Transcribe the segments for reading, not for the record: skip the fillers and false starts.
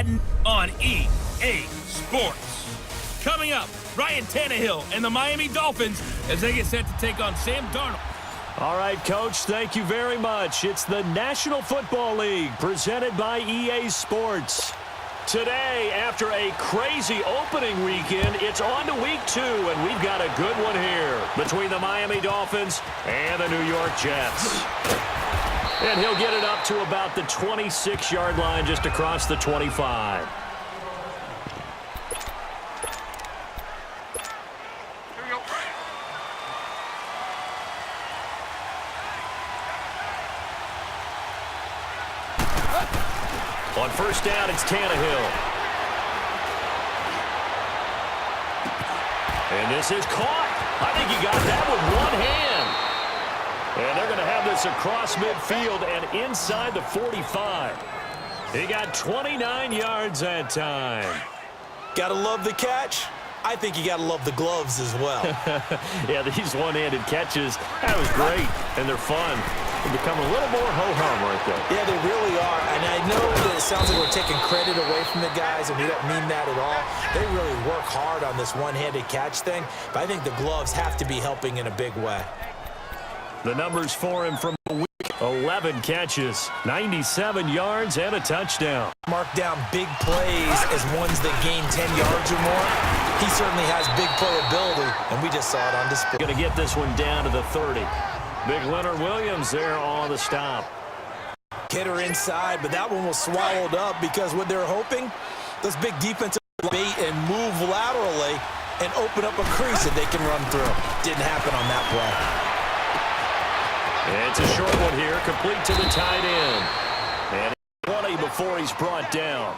Madden on EA Sports. Coming up, Ryan Tannehill and the Miami Dolphins as they get set to take on Sam Darnold. All right, Coach, thank you very much. It's the National Football League presented by EA Sports. Today, after a crazy opening weekend, it's on to week 2, and we've got a good one here between the Miami Dolphins and the New York Jets. And he'll get it up to about the 26-yard line just across the 25. On first down, it's Tannehill. And this is caught. I think he got that with one hand. And they're going to have this across midfield and inside the 45. He got 29 yards that time. Gotta love the catch. I think you gotta love the gloves as well. Yeah, these one-handed catches, that was great, and they're fun. They become a little more ho-hum right there. Yeah, they really are. And I know that it sounds like we're taking credit away from the guys, and we don't mean that at all. They really work hard on this one-handed catch thing, but I think the gloves have to be helping in a big way. The numbers for him from the week, 11 catches, 97 yards, and a touchdown. Mark down big plays as ones that gain 10 yards or more. He certainly has big playability, and we just saw it on display. Going to get this one down to the 30. Big Leonard Williams there on the stop. Hit her inside, but that one was swallowed up because what they're hoping, those big defensive bait and move laterally and open up a crease that they can run through. Didn't happen on that play. It's a short one here, complete to the tight end. And 20 before he's brought down.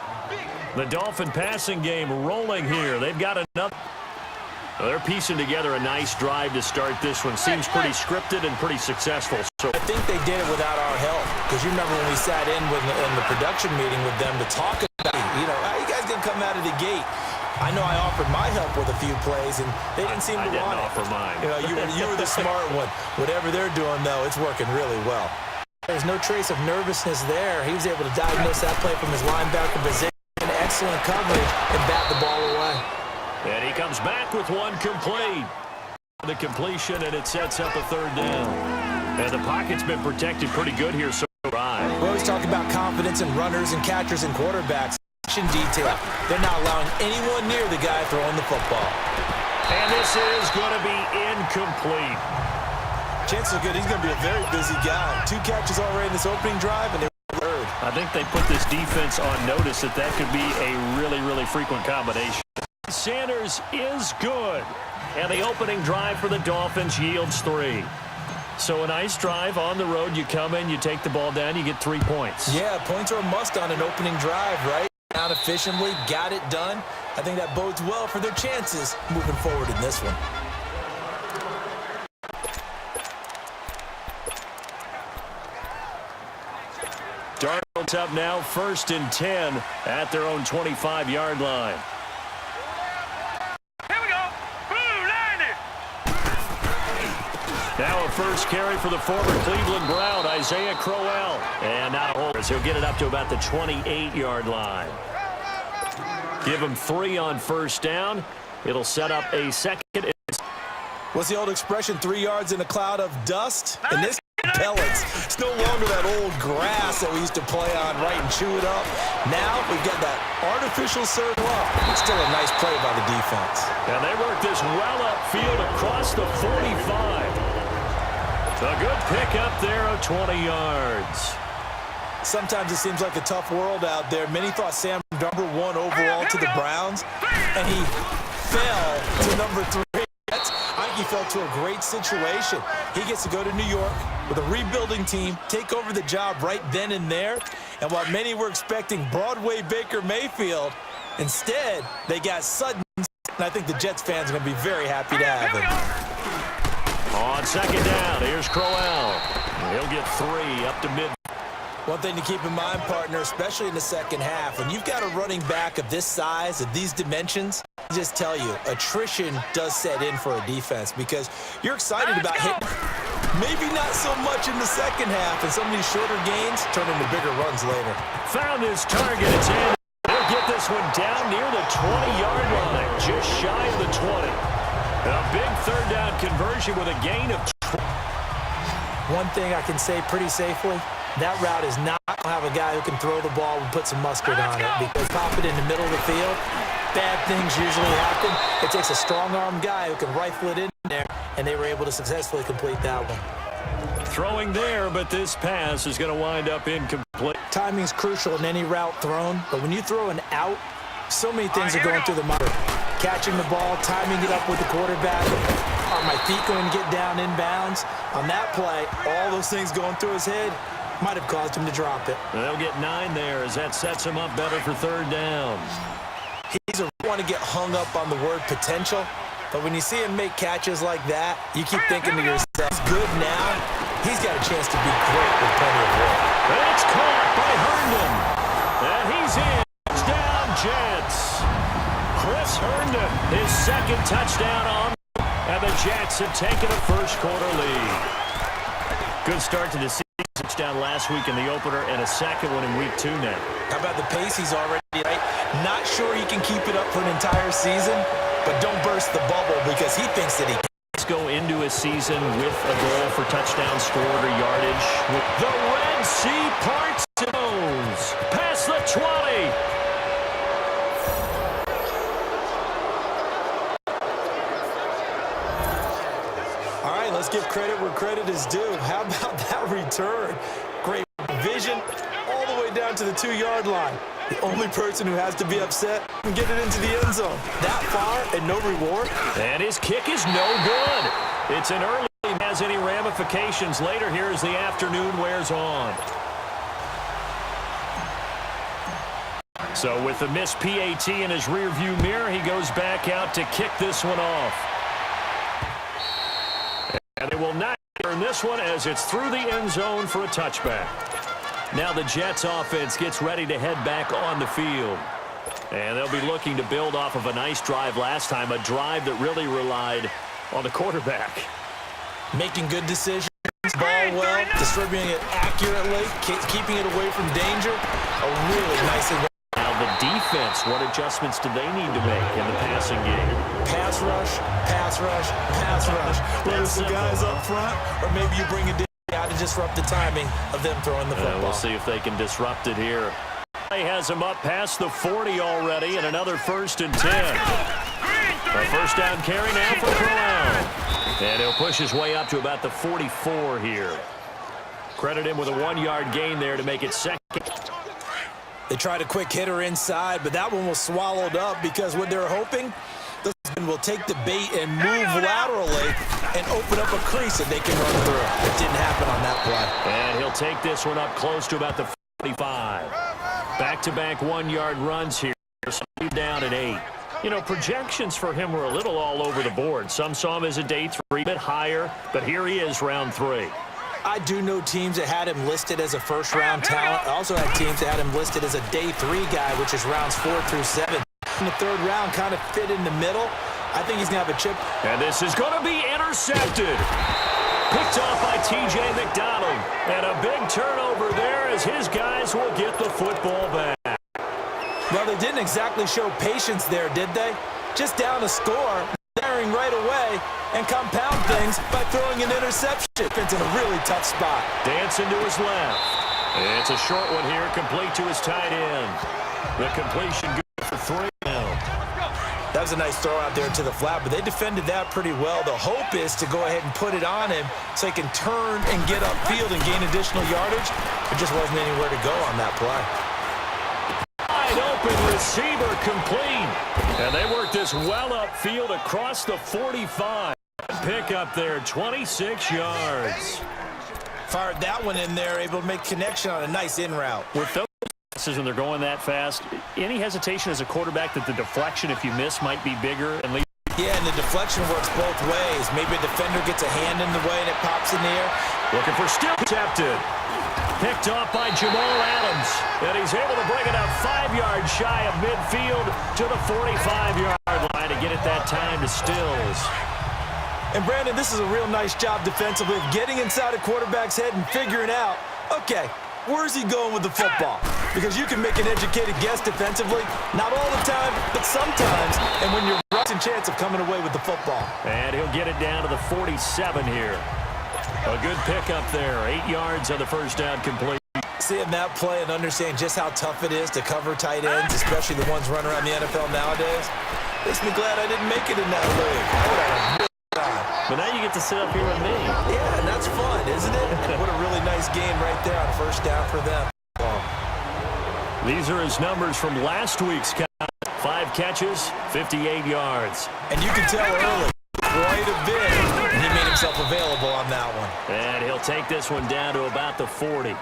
The Dolphin passing game rolling here. They've got another. Well, they're piecing together a nice drive to start this one. Seems pretty scripted and pretty successful. So I think they did it without our help. Because you remember when we sat in the production meeting with them to talk about, you know, how you guys going to come out of the gate? I know I offered my help with a few plays, and they didn't seem to want it. I didn't offer mine. You know, you were the smart one. Whatever they're doing, though, it's working really well. There's no trace of nervousness there. He was able to diagnose that play from his linebacker position. Excellent coverage and bat the ball away. And he comes back with one complete. The completion, and it sets up a third down. And the pocket's been protected pretty good here so far. We always talk about confidence in runners and catchers and quarterbacks. In detail, they're not allowing anyone near the guy throwing the football. And this is going to be incomplete. Chances are good he's going to be a very busy guy. 2 catches already in this opening drive, and they were third. I think they put this defense on notice that could be a really, really frequent combination. Sanders is good. And the opening drive for the Dolphins yields 3. So a nice drive on the road. You come in, you take the ball down, you get 3 points. Yeah, points are a must on an opening drive, right? Out efficiently, got it done. I think that bodes well for their chances moving forward in this one. Darnold's up now, 1st and 10 at their own 25-yard line. Here we go. Blue 90. Now a first carry for the former Cleveland Brown, Isaiah Crowell. And not a hold. He'll get it up to about the 28-yard line. Give him 3 on first down. It'll set up a second. What's the old expression, 3 yards in a cloud of dust? And this pellets. It's no longer that old grass that we used to play on, right, and chew it up. Now we've got that artificial circle up. It's still a nice play by the defense. And they work this well upfield across the 45. A good pick up there of 20 yards. Sometimes it seems like a tough world out there. Many thought Sam number 1 overall to the Browns, and he fell to number 3. I think he fell to a great situation. He gets to go to New York with a rebuilding team, take over the job right then and there. And while many were expecting Broadway Baker Mayfield, instead they got Sutton. And I think the Jets fans are going to be very happy to have him. On second down, here's Crowell. He'll get 3 up to mid. One thing to keep in mind, partner, especially in the second half, when you've got a running back of this size, of these dimensions, I just tell you, attrition does set in for a defense because you're excited about hitting. Maybe not so much in the second half, and some of these shorter gains turn into bigger runs later. Found his target. It's in. He'll get this one down near the 20-yard line, just shy of the 20. A big third down conversion with a gain of 20. One thing I can say pretty safely, that route is not going to have a guy who can throw the ball and put some mustard on it, because pop it in the middle of the field, bad things usually happen. It takes a strong-arm guy who can rifle it in there, and they were able to successfully complete that one. Throwing there, but this pass is going to wind up incomplete. Timing's crucial in any route thrown, but when you throw an out, so many things are going through the mind. Catching the ball, timing it up with the quarterback. Are my feet going to get down inbounds? On that play, all those things going through his head might have caused him to drop it. They'll get 9 there as that sets him up better for third down. He's a want to get hung up on the word potential, but when you see him make catches like that, you keep thinking to yourself, he's good now. He's got a chance to be great with plenty of work. It's caught by Herndon. And he's in. Touchdown, Jets. Chris Herndon, his second touchdown on. And the Jets have taken a first-quarter lead. Good start to the season. Touchdown last week in the opener and a second one in week 2 now. How about the pace he's already, right? Not sure he can keep it up for an entire season, but don't burst the bubble because he thinks that he can. Let's go into a season with a goal for touchdown scored or yardage. With the Red Sea parts and goes past the 20. All right, let's give credit where credit is due. How about that return? Great vision all the way down to the 2-yard line. The only person who has to be upset and get it into the end zone. That far and no reward. And his kick is no good. It's an early, has any ramifications later here as the afternoon wears on. So with the missed PAT in his rearview mirror, he goes back out to kick this one off. And they will not earn this one as it's through the end zone for a touchback. Now the Jets offense gets ready to head back on the field. And they'll be looking to build off of a nice drive last time, a drive that really relied on the quarterback. Making good decisions, ball well, distributing it accurately, keeping it away from danger. A really nice. Now the defense, what adjustments do they need to make in the passing game? Pass rush, pass rush, pass rush. Whether it's the guys up front or maybe you bring it down. Got to disrupt the timing of them throwing the football. We'll see if they can disrupt it here. He has him up past the 40 already, and another 1st and 10. A first down carry now for Brown. And he'll push his way up to about the 44 here. Credit him with a 1-yard gain there to make it second. They tried a quick hitter inside, but that one was swallowed up because what they're hoping, will take the bait and move laterally and open up a crease that they can run through. It didn't happen on that play. And he'll take this one up close to about the 45. Back-to-back 1-yard runs here. Down at 8. You know, projections for him were a little all over the board. Some saw him as a day 3, a bit higher, but here he is, round 3. I do know teams that had him listed as a first-round talent. I also had teams that had him listed as a day 3 guy, which is rounds 4 through 7. In the 3rd round, kind of fit in the middle. I think he's going to have a chip. And this is going to be intercepted. Picked off by T.J. McDonald. And a big turnover there as his guys will get the football back. Well, they didn't exactly show patience there, did they? Just down a score, firing right away, and compound things by throwing an interception. It's in a really tough spot. Dancing to his left. It's a short one here, complete to his tight end. The completion good for 3 now. That was a nice throw out there to the flat, but they defended that pretty well. The hope is to go ahead and put it on him so he can turn and get upfield and gain additional yardage. There just wasn't anywhere to go on that play. Wide open receiver complete. And they work this well upfield across the 45. Pick up there, 26 yards. Fired that one in there, able to make connection on a nice in route. With those passes when they're going that fast, any hesitation as a quarterback that the deflection, if you miss, might be bigger and lead? Yeah, and the deflection works both ways. Maybe a defender gets a hand in the way and it pops in the air. Looking for still intercepted. Picked off by Jamal Adams. And he's able to bring it up 5 yards shy of midfield to the 45-yard line to get it that time to Stills. And, Brandon, this is a real nice job defensively of getting inside a quarterback's head and figuring out, okay, where's he going with the football? because you can make an educated guess defensively. Not all the time, but sometimes. And when you're right, a chance of coming away with the football. And he'll get it down to the 47 here. A good pickup there. 8 yards on the first down complete. Seeing that play and understanding just how tough it is to cover tight ends, especially the ones running around the NFL nowadays, makes me glad I didn't make it in that league. I would have a real time. But now you get to sit up here with me. Yeah, and that's fun, isn't it? What a really nice game right there on first down for them. These are his numbers from last week's count. 5 catches, 58 yards. And you can tell early quite a bit, and he made himself available on that one. And he'll take this one down to about the 40.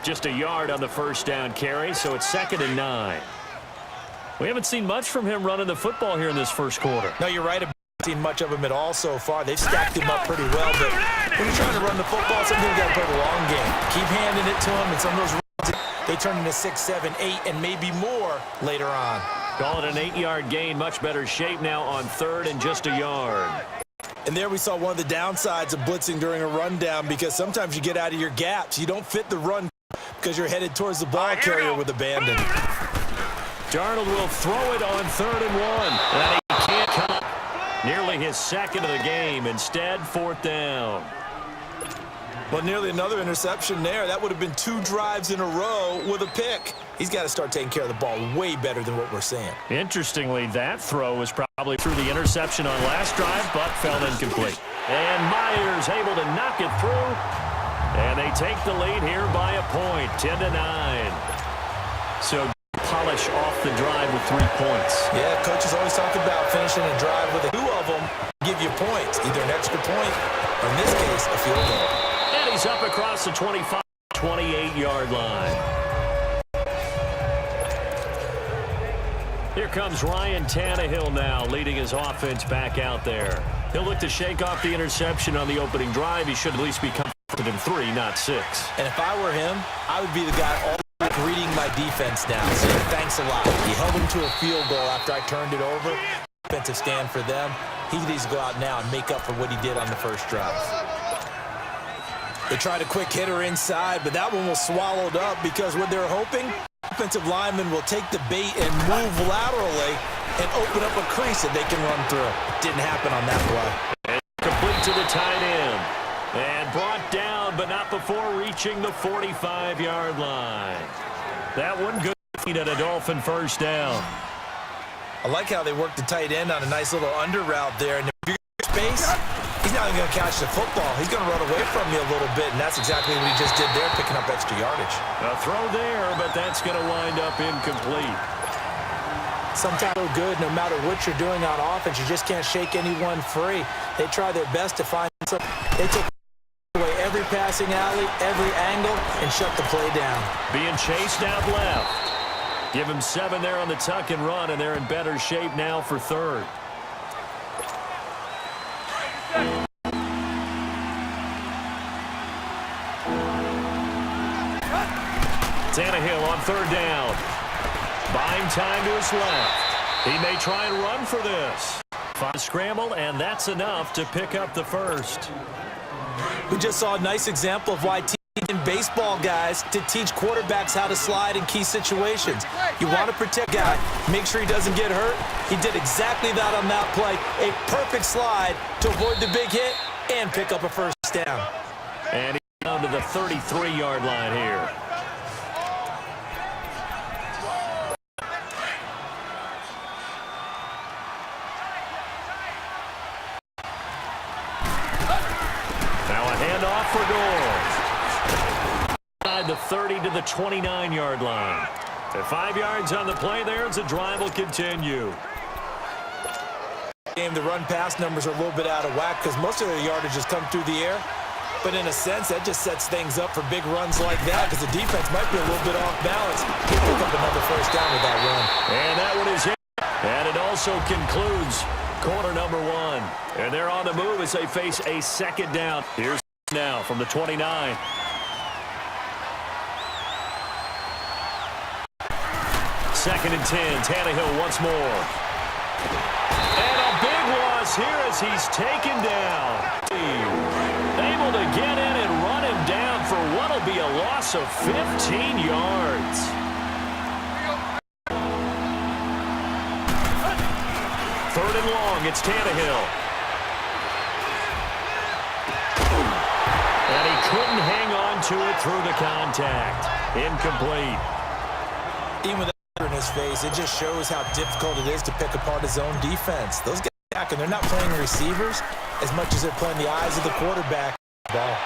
Just a yard on the first down carry, so it's 2nd and 9. We haven't seen much from him running the football here in this first quarter. No, you're right. I haven't seen much of him at all so far. They've stacked him up pretty well, but when you're trying to run the football, sometimes you got to play the long game. Keep handing it to him, and some of those runs, they turn into 6, 7, 8, and maybe more later on. Call it an 8-yard gain. Much better shape now on 3rd and just a yard. And there we saw one of the downsides of blitzing during a rundown, because sometimes you get out of your gaps. You don't fit the run because you're headed towards the ball carrier with abandon. Darnold will throw it on 3rd and 1. And he can't come up. Nearly his 2nd of the game. Instead, 4th down. Well, nearly another interception there. That would have been 2 drives in a row with a pick. He's got to start taking care of the ball way better than what we're seeing. Interestingly, that throw was probably through the interception on last drive, but fell incomplete. And Myers able to knock it through. And they take the lead here by a point, 10-9. So polish off the drive with 3 points. Yeah, coaches always talk about finishing a drive with 2 of them give you points, either an extra point or, in this case, a field goal. And he's up across the 25, 28-yard line. Here comes Ryan Tannehill now, leading his offense back out there. He'll look to shake off the interception on the opening drive. He should at least be confident in 3, not 6. And if I were him, I would be the guy all reading my defense now, saying thanks a lot. He held him to a field goal after I turned it over. Defensive stand for them. He needs to go out now and make up for what he did on the first drive. They tried a quick hitter inside, but that one was swallowed up because what they're hoping, offensive lineman will take the bait and move laterally and open up a crease that they can run through. Didn't happen on that play. And complete to the tight end. And brought down, but not before reaching the 45-yard line. That one good at a Dolphin first down. I like how they worked the tight end on a nice little under route there. And if you're in space, he's not even going to catch the football. He's going to run away from you a little bit, and that's exactly what he just did there, picking up extra yardage. A throw there, but that's going to wind up incomplete. Sometimes so good, no matter what you're doing on offense, you just can't shake anyone free. They try their best to find something. They take away every passing alley, every angle, and shut the play down. Being chased out left. Give him 7 there on the tuck and run, and they're in better shape now for 3rd. Tannehill on 3rd down. Buying time to his left. He may try and run for this. Fine scramble, and that's enough to pick up the first. We just saw a nice example of why teaching baseball guys to teach quarterbacks how to slide in key situations. You want to protect a guy, make sure he doesn't get hurt. He did exactly that on that play. A perfect slide to avoid the big hit and pick up a first down. And he's down to the 33-yard line here. Handoff for Gore. The 30 to the 29-yard line. At 5 yards on the play there, as the drive will continue. The run-pass numbers are a little bit out of whack because most of their yardage has come through the air. But in a sense, that just sets things up for big runs like that because the defense might be a little bit off balance. He'll pick up another first down with that run. And that one is it. And it also concludes quarter number 1. And they're on the move as they face a 2nd down. Here's now from the 29. 2nd and 10. Tannehill once more. And a big loss here as he's taken down. Able to get in and run him down for what will be a loss of 15 yards. 3rd and long. It's Tannehill. And he couldn't hang on to it through the contact. Incomplete. Even with that in his face, it just shows how difficult it is to pick apart his own defense. Those guys back, and they're not playing receivers as much as they're playing the eyes of the quarterback. Ball.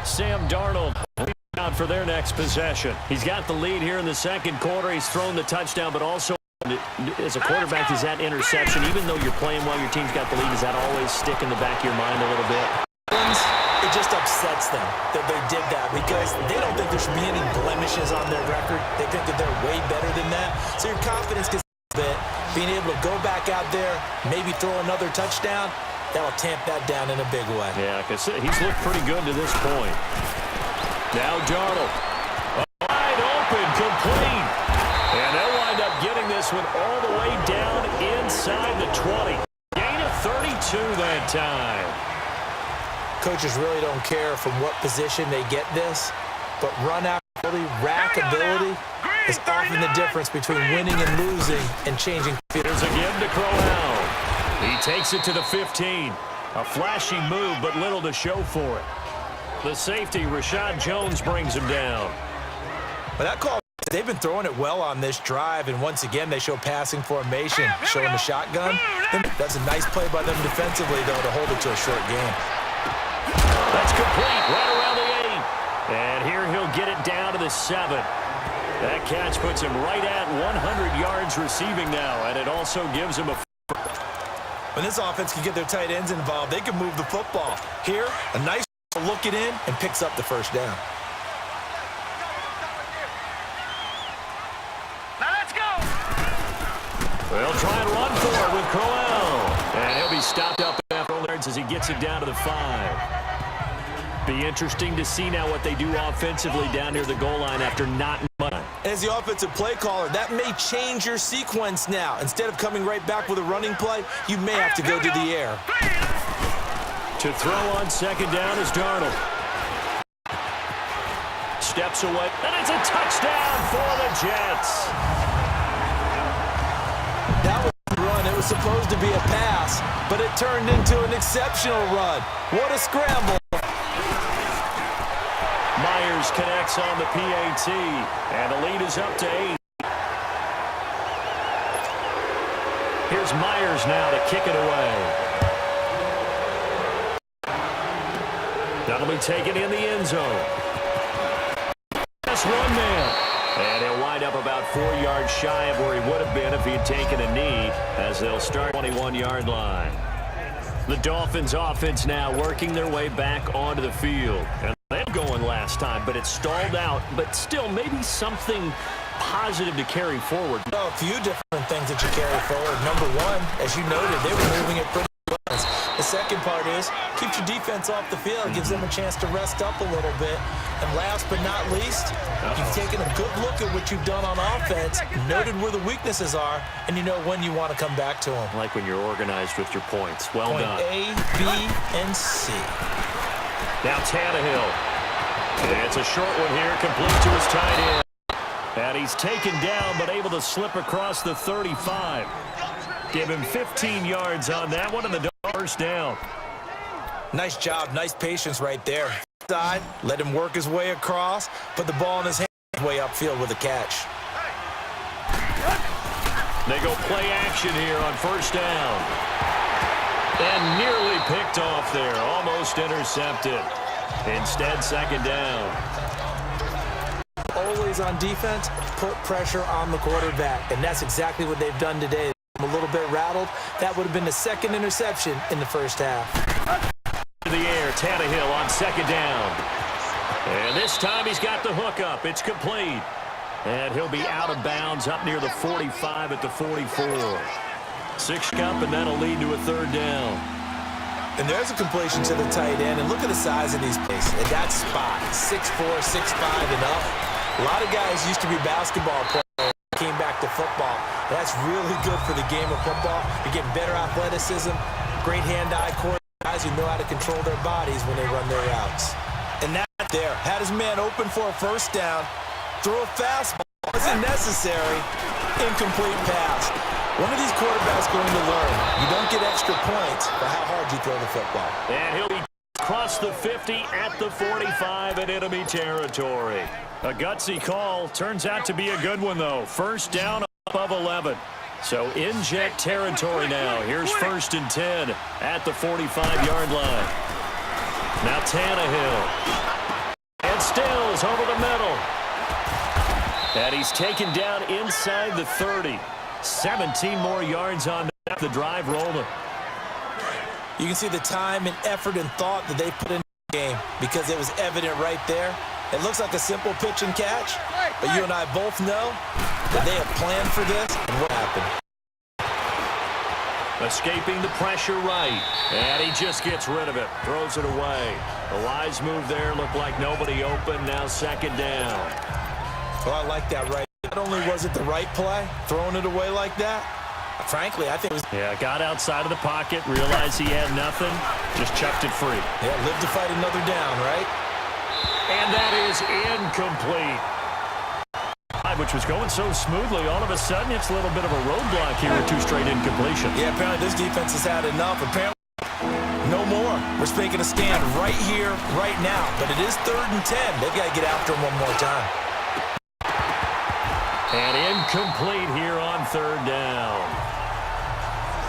Sam Darnold out for their next possession. He's got the lead here in the second quarter. He's thrown the touchdown, but also as a quarterback, is that interception, even though you're playing while your team's got the lead, does that always stick in the back of your mind a little bit? It just upsets them that they did that because they don't think there should be any blemishes on their record. They think that they're way better than that. So your confidence gets a bit. Being able to go back out there, maybe throw another touchdown, that'll tamp that down in a big way. Yeah, because he's looked pretty good to this point. Now Darnold. Wide open, complete. And they'll wind up getting this one all the way down inside the 20. Gain of 32 that time. Coaches really don't care from what position they get this, but run ability, rack ability is often the difference between winning and losing and changing. Here's a give to Crowell. He takes it to the 15. A flashy move, but little to show for it. The safety, Rashad Jones, brings him down. But that call, they've been throwing it well on this drive, and once again, they show passing formation, showing the shotgun. That's a nice play by them defensively, though, to hold it to a short game. That's complete, right around the 8. And here he'll get it down to the 7. That catch puts him right at 100 yards receiving now, and it also gives him a... When this offense can get their tight ends involved, they can move the football. Here, a nice look it in and picks up the first down. Now let's go. They'll try and run for it with Crowell. And he'll be stopped up after yards as he gets it down to the 5. Be interesting to see now what they do offensively down near the goal line after not much. As the offensive play caller, that may change your sequence now. Instead of coming right back with a running play, you may have to go to the air. To throw on second down is Darnold. Steps away, and it's a touchdown for the Jets. That was a run. It was supposed to be a pass, but it turned into an exceptional run. What a scramble. Myers connects on the PAT, and the lead is up to 8. Here's Myers now to kick it away. That'll be taken in the end zone. Just one man. And he'll wind up about 4 yards shy of where he would have been if he had taken a knee, as they'll start 21-yard line. The Dolphins offense now working their way back onto the field. And they were going last time, but it stalled out. But still, maybe something positive to carry forward. Well, a few different things that you carry forward. Number one, as you noted, they were moving it pretty well. The second part is, keeps your defense off the field, gives them a chance to rest up a little bit. And last but not least, you've taken a good look at what you've done on offense, noted where the weaknesses are, and you know when you want to come back to them. Like when you're organized with your points. Well done. Point A, B, and C. Now Tannehill. And it's a short one here, complete to his tight end. And he's taken down, but able to slip across the 35. Give him 15 yards on that one, and the first down. Nice job, nice patience right there. Side, let him work his way across, put the ball in his hand, way upfield with a catch. They go play action here on first down. And nearly picked off there, almost intercepted. Instead, second down. Always on defense, put pressure on the quarterback, and that's exactly what they've done today. I'm a little bit rattled. That would have been the second interception in the first half. To the air, Tannehill on second down. And this time he's got the hook up. It's complete. And he'll be out of bounds up near the 45 at the 44. 6 up, and that'll lead to a third down. And there's a completion to the tight end, and look at the size of these plays. At that spot, 6'4", 6'5", and up. A lot of guys used to be basketball players, came back to football. And that's really good for the game of football. You're getting better athleticism, great hand-eye coordination, guys who know how to control their bodies when they run their routes. And that's there. Had his man open for a first down. Throw a fastball. Wasn't necessary. Incomplete pass. One of these quarterbacks going to learn. You don't get extra points for how hard you throw the football. And he'll be across the 50 at the 45 in enemy territory. A gutsy call. Turns out to be a good one, though. First down of 11. So in jet territory now. Here's 1st and 10 at the 45-yard line. Now Tannehill. And Stills over the middle. And he's taken down inside the 30. 17 more yards on that. The drive rolling. You can see the time and effort and thought that they put in the game because it was evident right there. It looks like a simple pitch and catch, but you and I both know that they have planned for this and what happened. Escaping the pressure right, and he just gets rid of it, throws it away. A wise move there, looked like nobody open, now 2nd down. Well, I like that right. Not only was it the right play, throwing it away like that, frankly, I think it was... Yeah, got outside of the pocket, realized he had nothing, just chucked it free. Yeah, live to fight another down, right? And that is incomplete. Which was going so smoothly, all of a sudden it's a little bit of a roadblock here with 2 straight incompletions. Yeah, apparently this defense has had enough. Apparently no more. We're making a stand right here, right now. But it is 3rd and 10. They've got to get after him one more time. And incomplete here on 3rd down.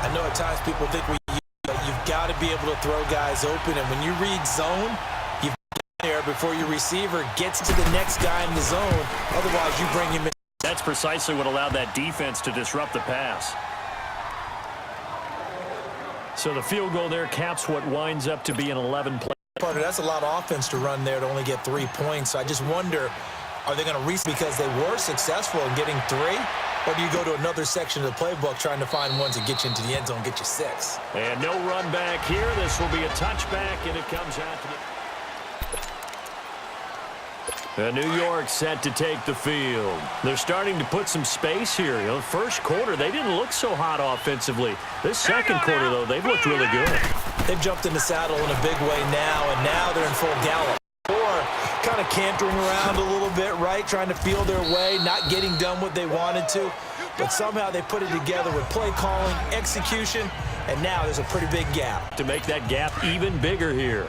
I know at times people think you've got to be able to throw guys open. And when you read zone, you've there before your receiver gets to the next guy in the zone. Otherwise, you bring him in. That's precisely what allowed that defense to disrupt the pass. So the field goal there caps what winds up to be an 11-play. Partner, that's a lot of offense to run there to only get 3 points. So I just wonder, are they going to reach because they were successful in getting 3? Or do you go to another section of the playbook trying to find ones that get you into the end zone, get you 6? And no run back here. This will be a touchback, and it comes out to the... New York set to take the field. They're starting to put some space here. You know, first quarter, they didn't look so hot offensively. This second quarter, though, they've looked really good. They've jumped in the saddle in a big way now, and now they're in full gallop. Or kind of cantering around a little bit, right? Trying to feel their way, not getting done what they wanted to. But somehow they put it together with play calling, execution, and now there's a pretty big gap. To make that gap even bigger here.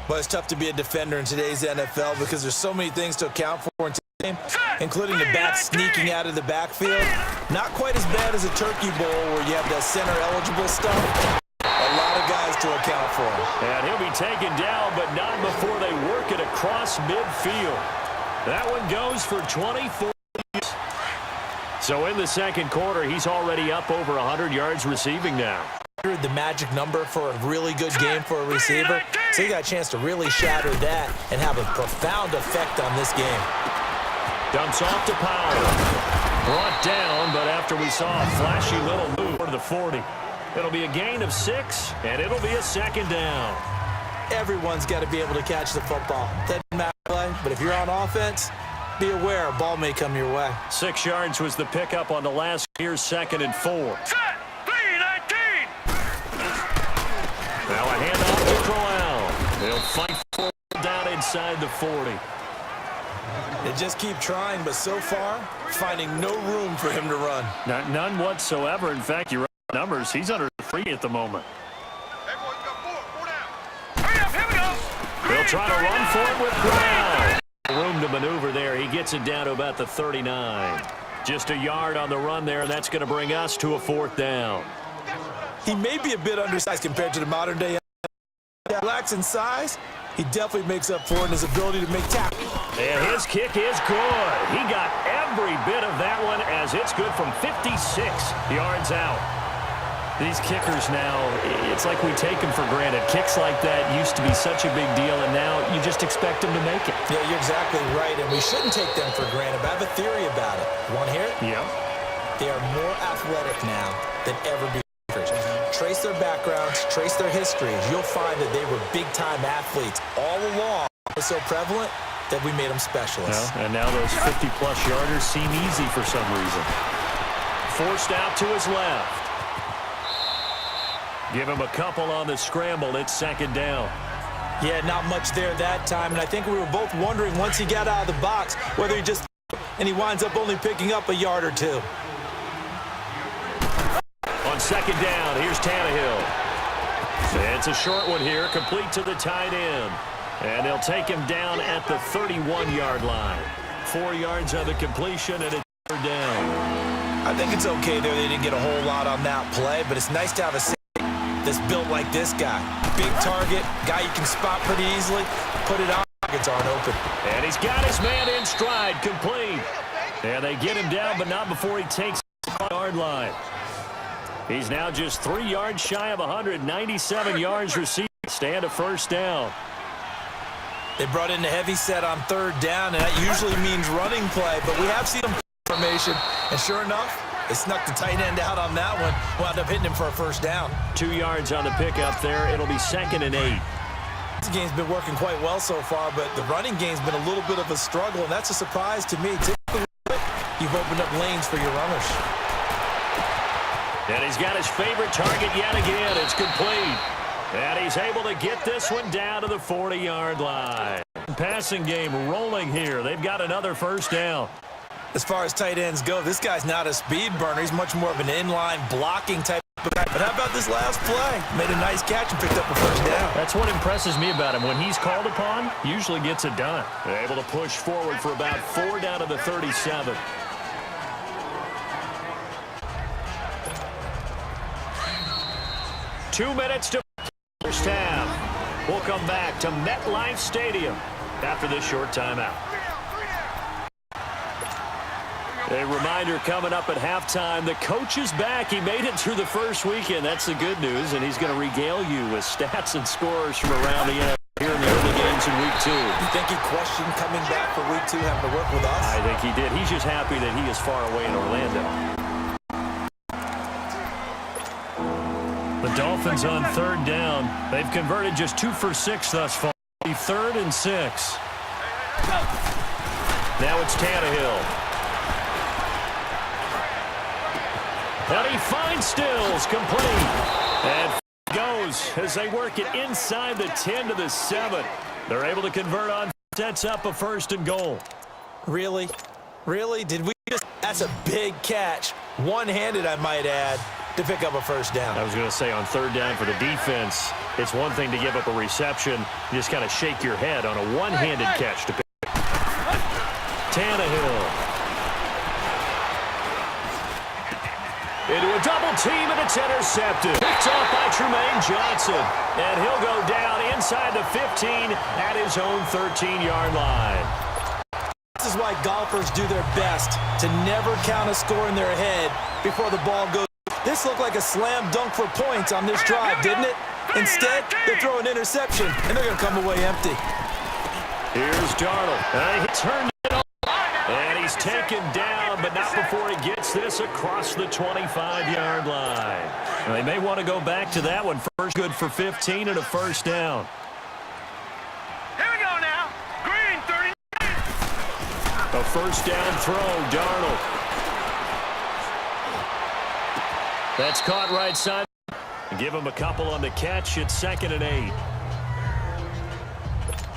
But it's tough to be a defender in today's NFL because there's so many things to account for in today's game, including the back sneaking out of the backfield. Not quite as bad as a turkey bowl where you have that center-eligible stuff. A lot of guys to account for. And he'll be taken down, but not before they work it across midfield. That one goes for 24. So in the second quarter, he's already up over 100 yards receiving now. The magic number for a really good game for a receiver. So he got a chance to really shatter that and have a profound effect on this game. Dumps off to Powell. Brought down, but after we saw a flashy little move to the 40, it'll be a gain of 6, and it'll be a 2nd down. Everyone's got to be able to catch the football. Doesn't matter play, but if you're on offense, be aware a ball may come your way. 6 yards was the pickup on the last year's 2nd and 4. Now a handoff to Crowell. They'll fight for down inside the 40. They just keep trying, but so far, finding no room for him to run. None whatsoever. In fact, you run the numbers. He's under 3 at the moment. They'll try to run for it with Crowell. Room to maneuver there. He gets it down to about the 39. Just a yard on the run there, and that's going to bring us to a 4th down. He may be a bit undersized compared to the modern day. Lacks in size, he definitely makes up for it in his ability to make tackles. And his kick is good. He got every bit of that one as it's good from 56 yards out. These kickers now, it's like we take them for granted. Kicks like that used to be such a big deal, and now you just expect them to make it. Yeah, you're exactly right, and we shouldn't take them for granted. But I have a theory about it. You want to hear it? Yeah. They are more athletic now than ever before. Trace their backgrounds, trace their histories. You'll find that they were big-time athletes all along. It's so prevalent that we made them specialists. Well, and now those 50-plus yarders seem easy for some reason. Forced out to his left. Give him a couple on the scramble. It's 2nd down. Yeah, not much there that time, and I think we were both wondering once he got out of the box whether he just and he winds up only picking up a yard or two. On second down, here's Tannehill. It's a short one here, complete to the tight end. And they'll take him down at the 31-yard line. 4 yards on the completion, and it's third down. I think it's okay there. They didn't get a whole lot on that play, but it's nice to have a safety that's built like this guy. Big target, guy you can spot pretty easily. Put it on, targets aren't open. And he's got his man in stride, complete. And they get him down, but not before he takes the 1-yard line. He's now just 3 yards shy of 197 yards received. Stand a first down. They brought in a heavy set on third down, and that usually means running play, but we have seen them formation, and sure enough, they snuck the tight end out on that one. Wound up hitting him for a first down. 2 yards on the pickup there. It'll be 2nd and 8. This game's been working quite well so far, but the running game's been a little bit of a struggle, and that's a surprise to me. Typically, you've opened up lanes for your runners. And he's got his favorite target yet again. It's complete. And he's able to get this one down to the 40-yard line. Passing game rolling here. They've got another first down. As far as tight ends go, this guy's not a speed burner. He's much more of an inline blocking type of guy. But how about this last play? Made a nice catch and picked up a first down. That's what impresses me about him. When he's called upon, usually gets it done. They're able to push forward for about 4 down to the 37. Two minutes to first half. We'll come back to MetLife Stadium after this short timeout. A reminder coming up at halftime, the coach is back. He made it through the first weekend. That's the good news, and he's going to regale you with stats and scores from around the NFL here in the early games in Week 2. You think he questioned coming back for Week 2, having to work with us? I think he did. He's just happy that he is far away in Orlando. The Dolphins on third down. They've converted just 2 for 6 thus far. 3rd and 6. Now it's Tannehill. And he finds Stills, complete. And goes as they work it inside the 10 to the 7. They're able to convert on, sets up a 1st and goal. Really? Really? Did we just... That's a big catch. One-handed, I might add, to pick up a first down. I was going to say on third down for the defense, it's one thing to give up a reception. You just kind of shake your head on a one-handed catch to pick. Tannehill. Into a double team, and it's intercepted. Picked off by Trumaine Johnson. And he'll go down inside the 15 at his own 13-yard line. This is why golfers do their best to never count a score in their head before the ball goes. This looked like a slam dunk for points on this drive, didn't it? Instead, they throw an interception, and they're going to come away empty. Here's Darnold. He turned it over. And he's taken down, but not before he gets this across the 25-yard line. And they may want to go back to that one. First good for 15 and a first down. Here we go now. Green, 39. A first down throw, Darnold. That's caught right side. Give him a couple on the catch. It's 2nd and 8.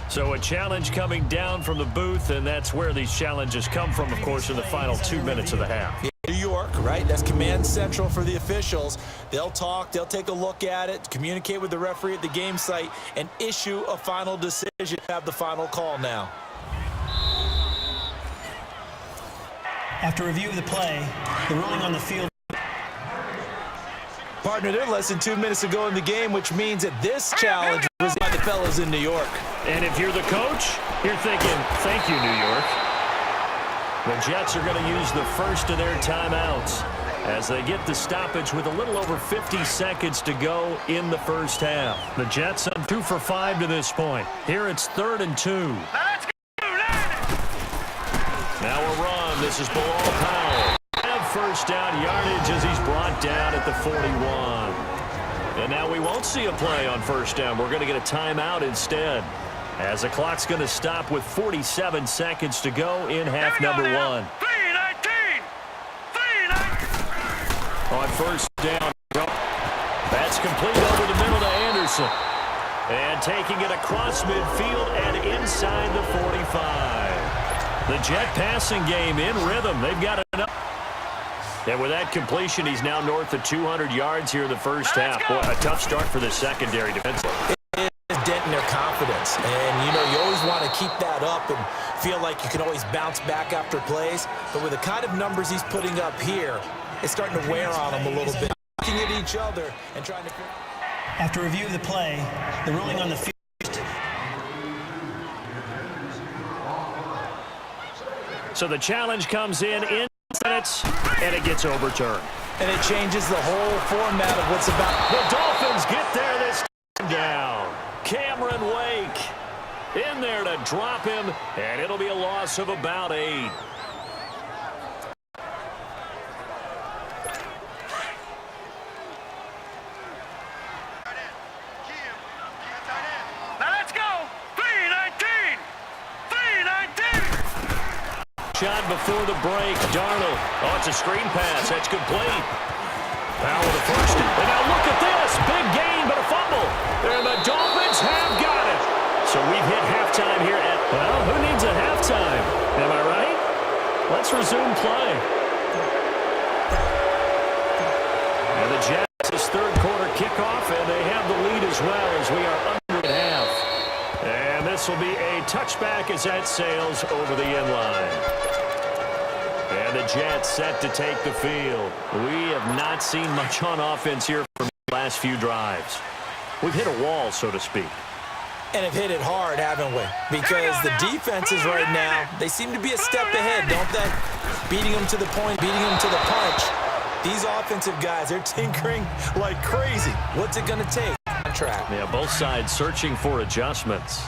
So a challenge coming down from the booth, and that's where these challenges come from, of course, in the final 2 minutes of the half. New York, right? That's command central for the officials. They'll talk, they'll take a look at it, communicate with the referee at the game site, and issue a final decision. Have the final call now. After review of the play, the ruling on the field. Partner, they're less than 2 minutes ago in the game, which means that this challenge was by the fellas in New York. And if you're the coach, you're thinking, thank you, New York. The Jets are going to use the first of their timeouts as they get the stoppage with a little over 50 seconds to go in the first half. The Jets on 2 for 5 to this point. Here it's 3rd and 2. Now a run. This is Bilal Powell. First down yardage as he's brought down at the 41. And now we won't see a play on first down. We're going to get a timeout instead, as the clock's going to stop with 47 seconds to go in half number 1. 3:19. On first down, that's complete over the middle to Anderson. And taking it across midfield and inside the 45. The Jet passing game in rhythm. They've got enough. And with that completion, he's now north of 200 yards here in the first half. Boy, a tough start for the secondary defense. It is denting their confidence. And, you know, you always want to keep that up and feel like you can always bounce back after plays. But with the kind of numbers he's putting up here, it's starting to wear on him a little bit. Looking at each other and trying to... After review of the play, the ruling on the field. So the challenge comes in minutes, and it gets overturned. And it changes the whole format of what's about. The Dolphins get there this time down. Cameron Wake in there to drop him, and it'll be a loss of about 8. Shot before the break. Darnold. Oh, it's a screen pass. That's complete. Powell to first. And now look at this. Big gain, but a fumble. And the Dolphins have got it. So we've hit halftime here at, well, who needs a halftime? Am I right? Let's resume play. And the Jets' third quarter kickoff, and they have the lead as well as we are under at half. And this will be a touchback as that sails over the end line. And the Jets set to take the field. We have not seen much on offense here for the last few drives. We've hit a wall, so to speak. And have hit it hard, haven't we? Because the defenses right now, they seem to be a step ahead, don't they? Beating them to the point, beating them to the punch. These offensive guys, they're tinkering like crazy. What's it going to take? Contract. Yeah, both sides searching for adjustments.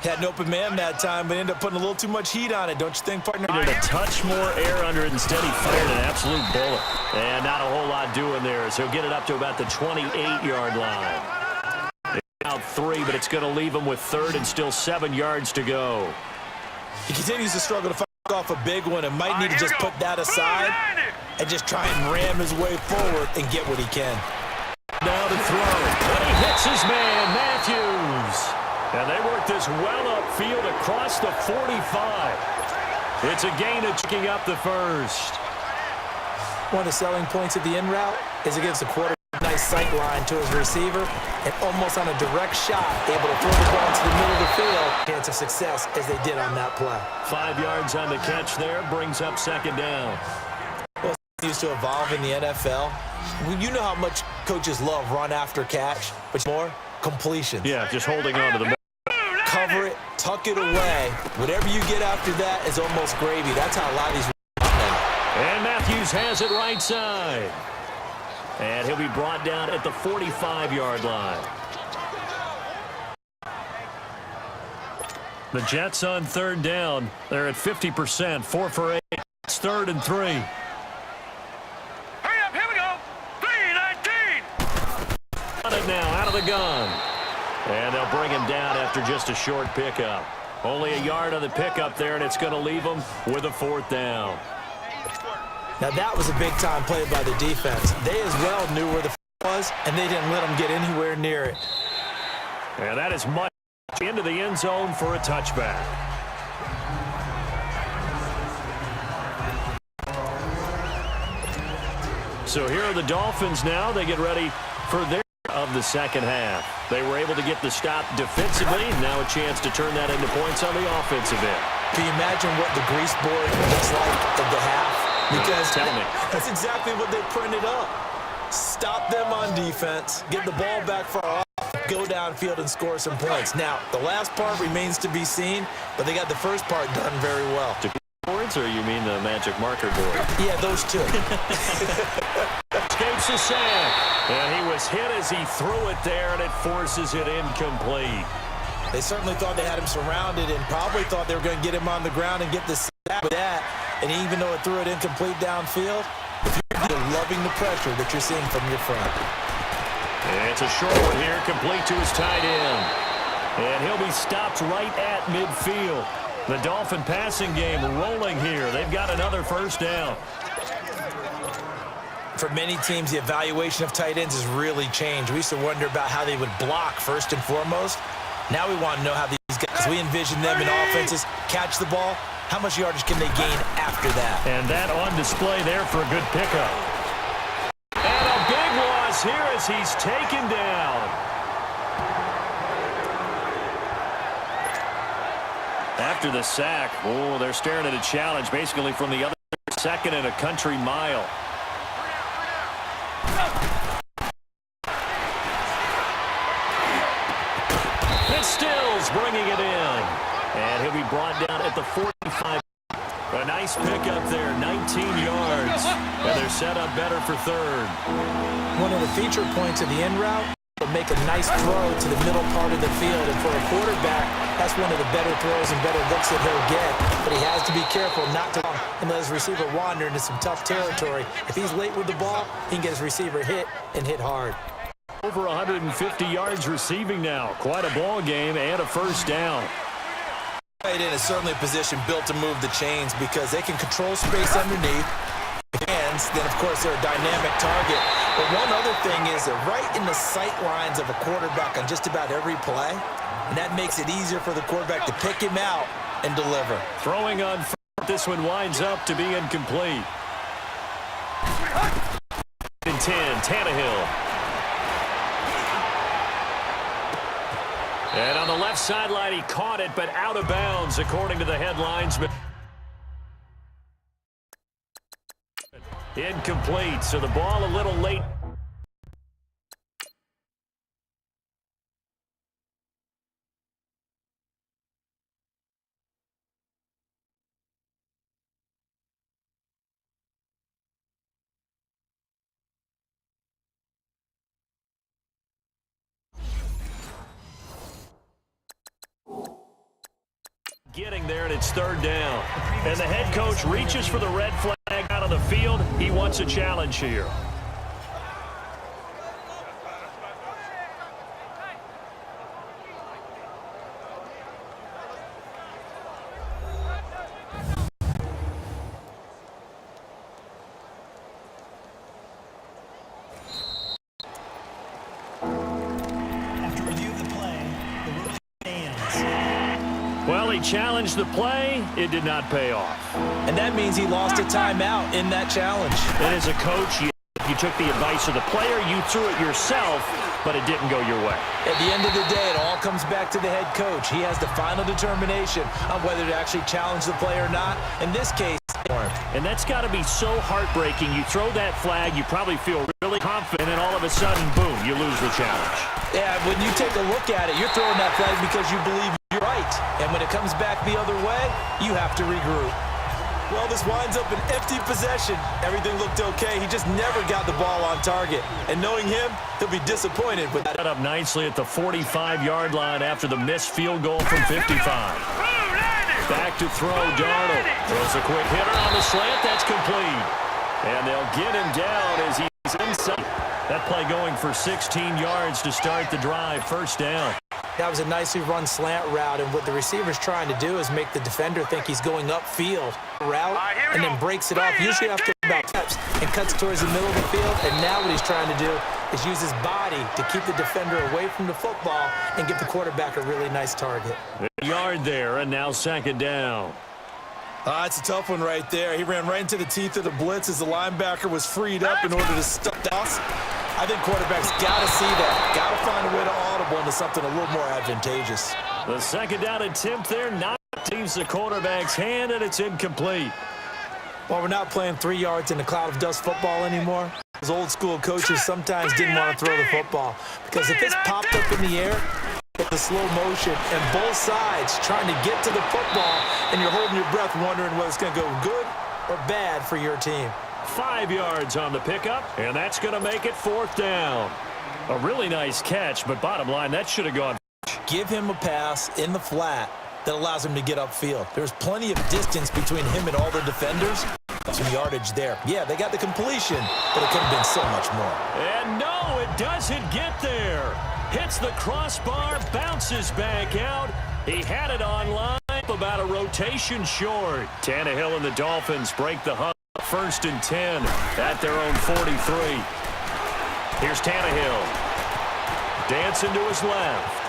Had an open man that time, but ended up putting a little too much heat on it, don't you think, partner? Needed a touch more air under it. Instead, he fired an absolute bullet. And not a whole lot doing there, so he'll get it up to about the 28-yard line. Out 3, but it's going to leave him with third and still 7 yards to go. He continues to struggle to fight off a big one and might need to just put that aside and just try and ram his way forward and get what he can. Now to throw. And he hits his man, Matthews. And they work this well upfield across the 45. It's a gain of picking up the first. One of the selling points of the in route is it gives the quarterback a nice sight line to his receiver and almost on a direct shot able to throw the ball into the middle of the field. Chance of success as they did on that play. 5 yards on the catch there brings up second down. Well, it's used to evolve in the NFL. You know how much coaches love run after catch, but more completions. Yeah, just holding on to the middle. Cover it, tuck it away. Whatever you get after that is almost gravy. That's how a lot of these now. And Matthews has it right side. And he'll be brought down at the 45-yard line. The Jets on third down. They're at 50%, 4 for 8. It's 3rd and 3. Hurry up, here we go. 3-19. On it now, out of the gun. And they'll bring him down after just a short pickup. Only a yard on the pickup there, and it's going to leave him with a 4th down. Now that was a big-time play by the defense. They as well knew where the was, and they didn't let him get anywhere near it. And that is much into the end zone for a touchback. So here are the Dolphins now. They get ready for their of the second half. They were able to get the stop defensively. Now a chance to turn that into points on the offensive end. Can you imagine what the grease board looks like at the half? Because tell me. That's exactly what they printed up. Stop them on defense, get the ball back for our offense, go downfield and score some points. Now, the last part remains to be seen, but they got the first part done very well. Boards, or you mean the magic marker board? Yeah, those two. Escapes the sack. And he was hit as he threw it there, and it forces it incomplete. They certainly thought they had him surrounded and probably thought they were going to get him on the ground and get the sack with that. And even though it threw it incomplete downfield, if you're loving the pressure that you're seeing from your front. And it's a short one here, complete to his tight end. And he'll be stopped right at midfield. The Dolphin passing game rolling here. They've got another first down. for many teams, the evaluation of tight ends has really changed. We used to wonder about how they would block first and foremost. Now we want to know how these guys, we envision them in offenses, catch the ball. How much yardage can they gain after that? And that on display there for a good pickup. And a big loss here as he's taken down. After the sack, oh, they're staring at a challenge basically from the other second and a country mile. And Stills bringing it in. And he'll be brought down at the 45. A nice pickup there, 19 yards. And they're set up better for third. One of the feature points of the end route will make a nice throw to the middle part of the field. And for a quarterback, that's one of the better throws and better looks that he'll get. But he has to be careful not to and let his receiver wander into some tough territory. If he's late with the ball, he can get his receiver hit and hit hard. Over 150 yards receiving now. Quite a ball game and a first down. Tight end is certainly a position built to move the chains because they can control space underneath. Hands, then of course they're a dynamic target. But one other thing is they're right in the sight lines of a quarterback on just about every play. And that makes it easier for the quarterback to pick him out and deliver. Throwing on fourth, this one winds up to be incomplete. And 10, Tannehill. And on the left sideline, he caught it, but out of bounds, according to the headlines. Incomplete, so the ball a little late. Getting there, and it's third down. And the head coach reaches for the red flag out on the field. He wants a challenge here. After review of the play, the ruling stands. Well, he challenged the play. It did not pay off. And that means he lost a timeout in that challenge. And as a coach, you took the advice of the player, you threw it yourself, but it didn't go your way. At the end of the day, it all comes back to the head coach. He has the final determination on whether to actually challenge the play or not. In this case, and that's got to be so heartbreaking. You throw that flag, you probably feel really confident, and all of a sudden, boom, you lose the challenge. Yeah, when you take a look at it, you're throwing that flag because you believe you're right. And when it comes back the other way, you have to regroup. Well, this winds up an empty possession. Everything looked okay. He just never got the ball on target. And knowing him, he'll be disappointed with that. Set up nicely at the 45-yard line after the missed field goal from 55. Back to throw, Darnold. Throws a quick hitter on the slant. That's complete. And they'll get him down as he's inside. That play going for 16 yards to start the drive. First down. That was a nicely run slant route, and what the receiver's trying to do is make the defender think he's going upfield route and then breaks it off, usually after about steps, and cuts towards the middle of the field. And now what he's trying to do is use his body to keep the defender away from the football and give the quarterback a really nice target. A yard there, and now second down. It's a tough one right there. He ran right into the teeth of the blitz as the linebacker was freed up in order to stop us. I think quarterbacks got to see that. Got to find a way to audible into something a little more advantageous. The second down attempt there knocks the quarterback's hand, and it's incomplete. Well, we're not playing 3 yards in a cloud of dust football anymore. Those old school coaches sometimes didn't want to throw the football because if it's popped up in the air, the slow motion and both sides trying to get to the football, and you're holding your breath wondering whether it's going to go good or bad for your team. 5 yards on the pickup, and that's going to make it fourth down. A really nice catch, but bottom line, that should have gone. Give him a pass in the flat that allows him to get upfield. There's plenty of distance between him and all the defenders. Some yardage there. Yeah, they got the completion, but it could have been so much more. And no, it doesn't get there. Hits the crossbar, bounces back out. He had it on line, about a rotation short. Tannehill and the Dolphins break the huddle. first and 10 at their own 43. Here's Tannehill. Dancing to his left.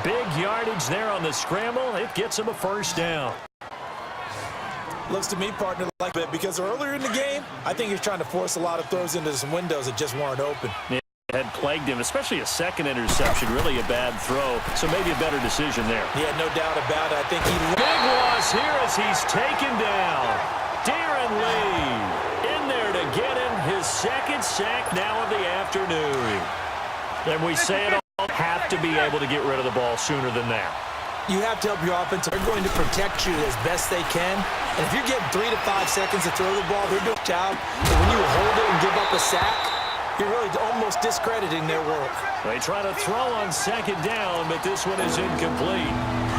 Big yardage there on the scramble. It gets him a first down. Looks to me, partner, like that because earlier in the game, I think he's trying to force a lot of throws into some windows that just weren't open. Yeah, it had plagued him, especially a second interception, really a bad throw. So maybe a better decision there. Yeah, no doubt about it. I think he... Big loss here as he's taken down. Darren Lee in there to get him his second sack now of the afternoon. And we say it all, have to be able to get rid of the ball sooner than that. You have to help your offense. They're going to protect you as best they can. And if you're getting 3 to 5 seconds to throw the ball, they're doing a job. But when you hold it and give up a sack, you're really almost discrediting their work. They try to throw on second down, but this one is incomplete.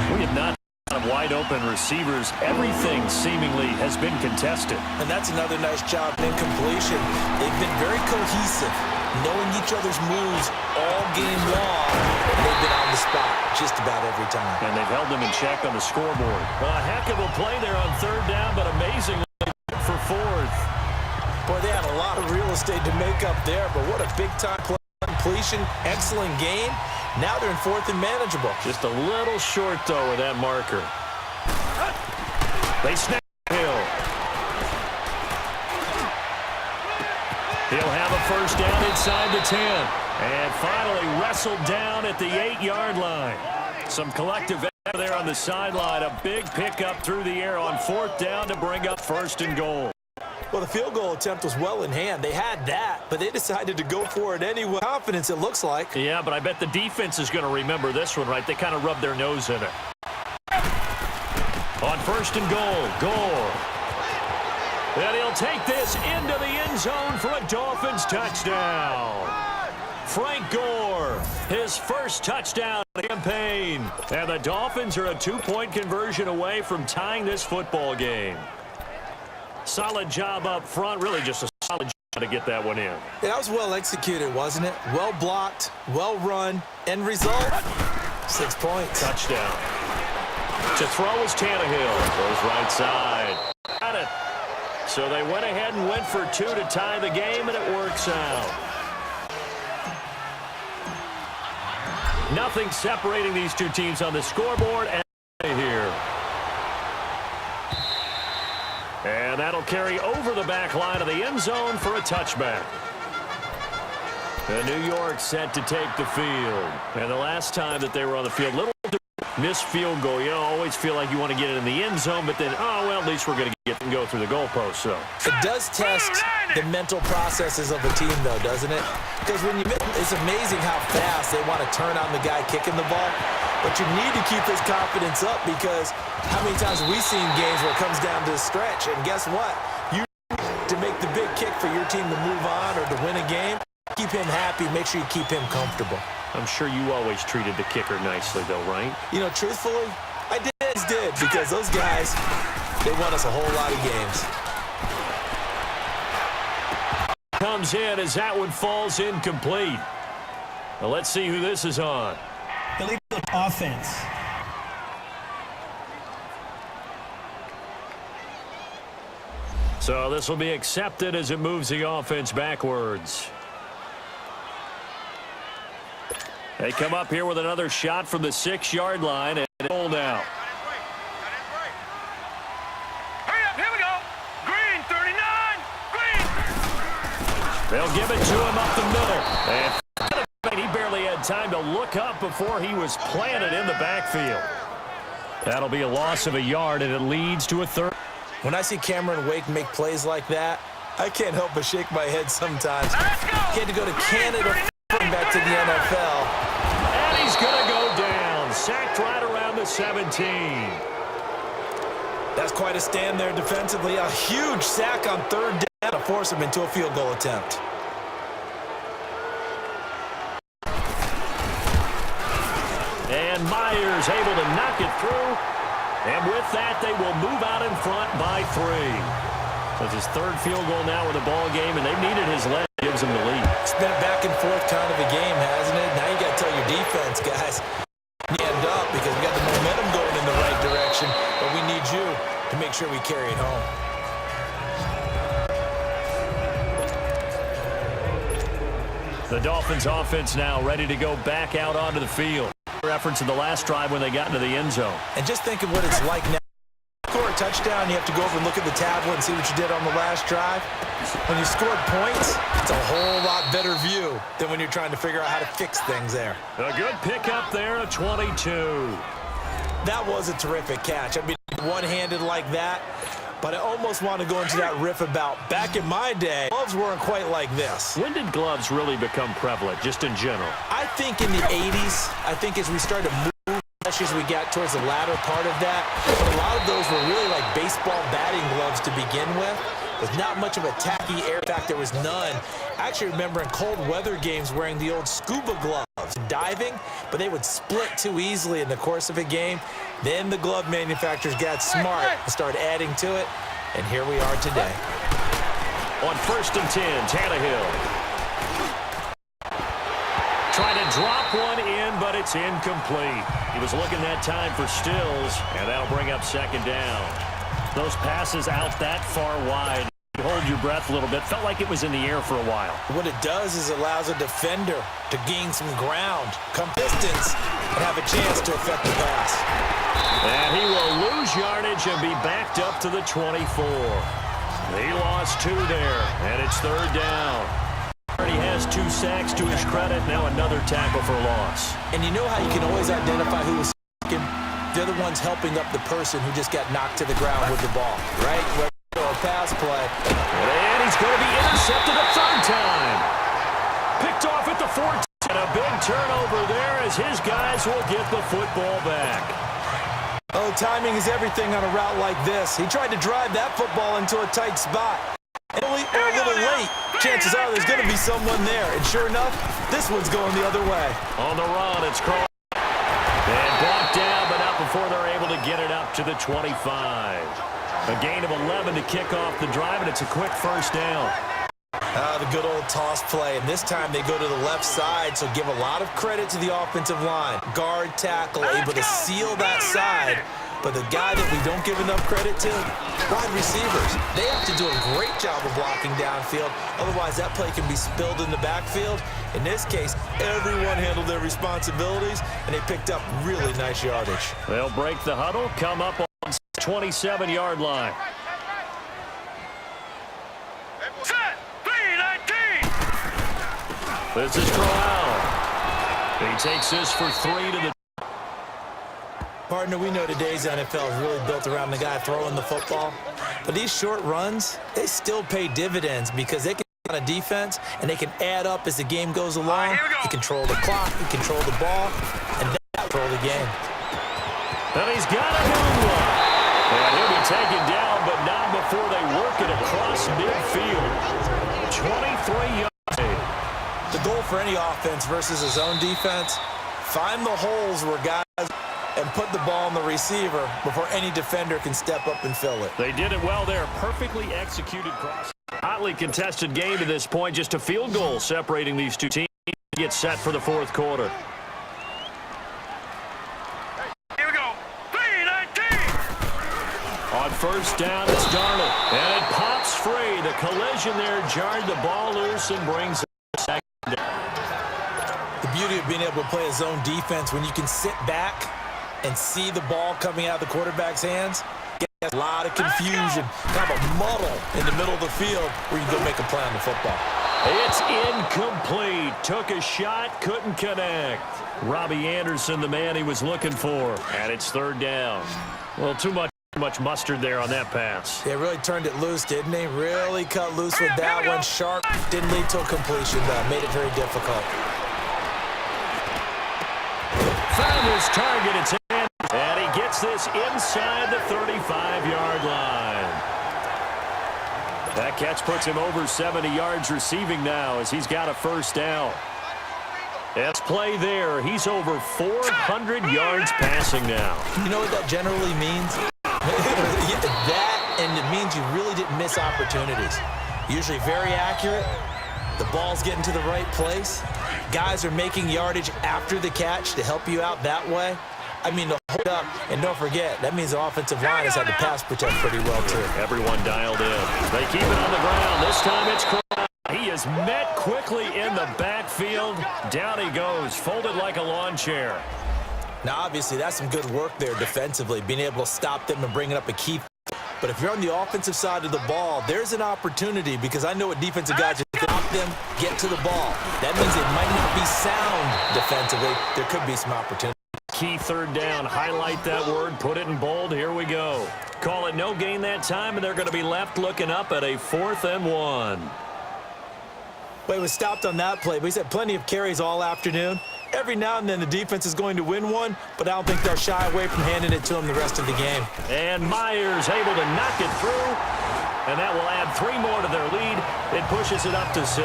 We have not had wide open receivers. Everything seemingly has been contested. And that's another nice job in completion. They've been very cohesive, knowing each other's moves all game long. And they've been on the spot just about every time. And they've held them in check on the scoreboard. A heck of a play there on third down, but amazingly for fourth. Boy, they had a lot of real estate to make up there, but what a big-time play completion. Excellent game. Now they're in fourth and manageable. Just a little short, though, with that marker. They snap Hill. He'll have a first down inside the 10. And finally wrestled down at the 8-yard line. Some collective effort there on the sideline. A big pickup through the air on fourth down to bring up first and goal. Well, the field goal attempt was well in hand. They had that, but they decided to go for it anyway. Confidence, it looks like. Yeah, but I bet the defense is going to remember this one, right? They kind of rubbed their nose in it. On first and goal, Gore. And he'll take this into the end zone for a Dolphins touchdown. Frank Gore, his first touchdown campaign. And the Dolphins are a 2-point conversion away from tying this football game. Solid job up front, really just a solid job to get that one in. Yeah, that was well executed, wasn't it? Well blocked, well run. End result, 6 points. Touchdown. To throw is Tannehill. Goes right side. Got it. So they went ahead and went for 2 to tie the game, and it works out. Nothing separating these two teams on the scoreboard and here. And that'll carry over the back line of the end zone for a touchback. And New York set to take the field. And the last time that they were on the field, little missed field goal. You know, always feel like you want to get it in the end zone, but then, oh, well, at least we're going to get and go through the goalpost. So it does test the mental processes of a team, though, doesn't it? Because when you miss, it's amazing how fast they want to turn on the guy kicking the ball. But you need to keep his confidence up because how many times have we seen games where it comes down to the stretch? And guess what? You need to make the big kick for your team to move on or to win a game. Keep him happy. Make sure you keep him comfortable. I'm sure you always treated the kicker nicely, though, right? You know, truthfully, I did because those guys, they won us a whole lot of games. Comes in as that one falls incomplete. Well, let's see who this is on. Illegal offense. So this will be accepted as it moves the offense backwards. They come up here with another shot from the 6-yard line and goal now. Hurry up, here we go. Green, 39, green. They'll give it to him up the middle. And he barely had time to look up before he was planted in the backfield. That'll be a loss of a yard, and it leads to a third. When I see Cameron Wake make plays like that, I can't help but shake my head sometimes. Let's go. He had to go to Canada back to the NFL. And he's going to go down. Sacked right around the 17. That's quite a stand there defensively. A huge sack on third down to force him into a field goal attempt. And Myers able to knock it through. And with that, they will move out in front by 3. So it's his third field goal now with the ball game, and they've needed his leg. Gives him the lead. It's been a back and forth kind of a game, hasn't it? Now you got to tell your defense, guys, stand up because we got the momentum going in the right direction, but we need you sure we carry it home. The Dolphins offense now ready to go back out onto the field. Reference in the last drive when they got into the end zone. And just think of what it's like now. Score a touchdown, you have to go over and look at the tablet and see what you did on the last drive. When you scored points, it's a whole lot better view than when you're trying to figure out how to fix things there. A good pickup there, a 22. That was a terrific catch. I mean, one-handed like that. But I almost want to go into that riff about back in my day, gloves weren't quite like this. When did gloves really become prevalent, just in general? I think in the 80s, I think as we started to move, especially as we got towards the latter part of that, but a lot of those were really like baseball batting gloves to begin with not much of a tacky air. In fact, there was none. I actually remember in cold weather games wearing the old scuba gloves, diving, but they would split too easily in the course of a game. Then the glove manufacturers got smart and started adding to it, and here we are today. On 1st and 10, Tannehill. Trying to drop one in, but it's incomplete. He was looking that time for Stills, and that'll bring up 2nd down. Those passes out that far wide. You hold your breath a little bit. Felt like it was in the air for a while. What it does is it allows a defender to gain some ground, come distance, and have a chance to affect the pass. And he will lose yardage and be backed up to the 24. He lost 2 there, and it's 3rd down. He has 2 sacks to his credit. Now another tackle for loss. And you know how you can always identify who was sacking? They're the ones helping up the person who just got knocked to the ground with the ball, right? Or a pass play. And he's going to be intercepted a 3rd time. Picked off at the 14. And a big turnover there as his guys will get the football back. Oh, timing is everything on a route like this. He tried to drive that football into a tight spot. And a little late. Chances are there's going to be someone there. And sure enough, this one's going the other way. On the run, it's Carl. And blocked down, but not before they're able to get it up to the 25. A gain of 11 to kick off the drive, and it's a quick 1st down. The good old toss play, and this time they go to the left side, so give a lot of credit to the offensive line. Guard, tackle, able to seal that side. But the guy that we don't give enough credit to, wide receivers. They have to do a great job of blocking downfield. Otherwise, that play can be spilled in the backfield. In this case, everyone handled their responsibilities, and they picked up really nice yardage. They'll break the huddle, come up on the 27-yard line. Set, 3-19. This is Crowell. He takes this for 3 to the... Partner, we know today's NFL is really built around the guy throwing the football. But these short runs, they still pay dividends because they can on a defense and they can add up as the game goes along. You control the clock, you control the ball, and that control the game. And he's got a new one. And he'll be taken down, but not before they work it across midfield. 23 yards. The goal for any offense versus a zone defense, find the holes where guys and put the ball on the receiver before any defender can step up and fill it. They did it well there. Perfectly executed cross. Hotly contested game to this point. Just a field goal separating these two teams. Get set for the 4th quarter. Here we go. 3-19. On 1st down, it's Darnold. And it pops free. The collision there jarred the ball loose and brings it back down. The beauty of being able to play a zone defense when you can sit back and see the ball coming out of the quarterback's hands, get a lot of confusion, kind of a muddle in the middle of the field where you can go make a play on the football. It's incomplete. Took a shot, couldn't connect. Robbie Anderson, the man he was looking for. And it's 3rd down. Well, too much mustard there on that pass. They really turned it loose, didn't they? Really cut loose with that one. Sharp. Didn't lead to a completion, though. Made it very difficult. Found his target. It's in. And he gets this inside the 35-yard line. That catch puts him over 70 yards receiving now as he's got a 1st down. Let's play there. He's over 400 yards passing now. You know what that generally means? That, and it means you really didn't miss opportunities. Usually very accurate. The ball's getting to the right place. Guys are making yardage after the catch to help you out that way. I mean, to hold up, and don't forget, that means the offensive line has had to pass protect pretty well, too. Everyone dialed in. They keep it on the ground. This time it's Crown. He is met quickly in the backfield. Down he goes, folded like a lawn chair. Now, obviously, that's some good work there defensively, being able to stop them and bringing up a key. But if you're on the offensive side of the ball, there's an opportunity because I know what defensive guys are stop them, get to the ball. That means it might not be sound defensively. There could be some opportunity. Key third down. Highlight that word. Put it in bold. Here we go. Call it no gain that time, and they're going to be left looking up at a 4th and 1. Well, he was stopped on that play, but he's had plenty of carries all afternoon. Every now and then the defense is going to win one, but I don't think they'll shy away from handing it to him the rest of the game. And Myers able to knock it through, and that will add 3 more to their lead. It pushes it up to 6.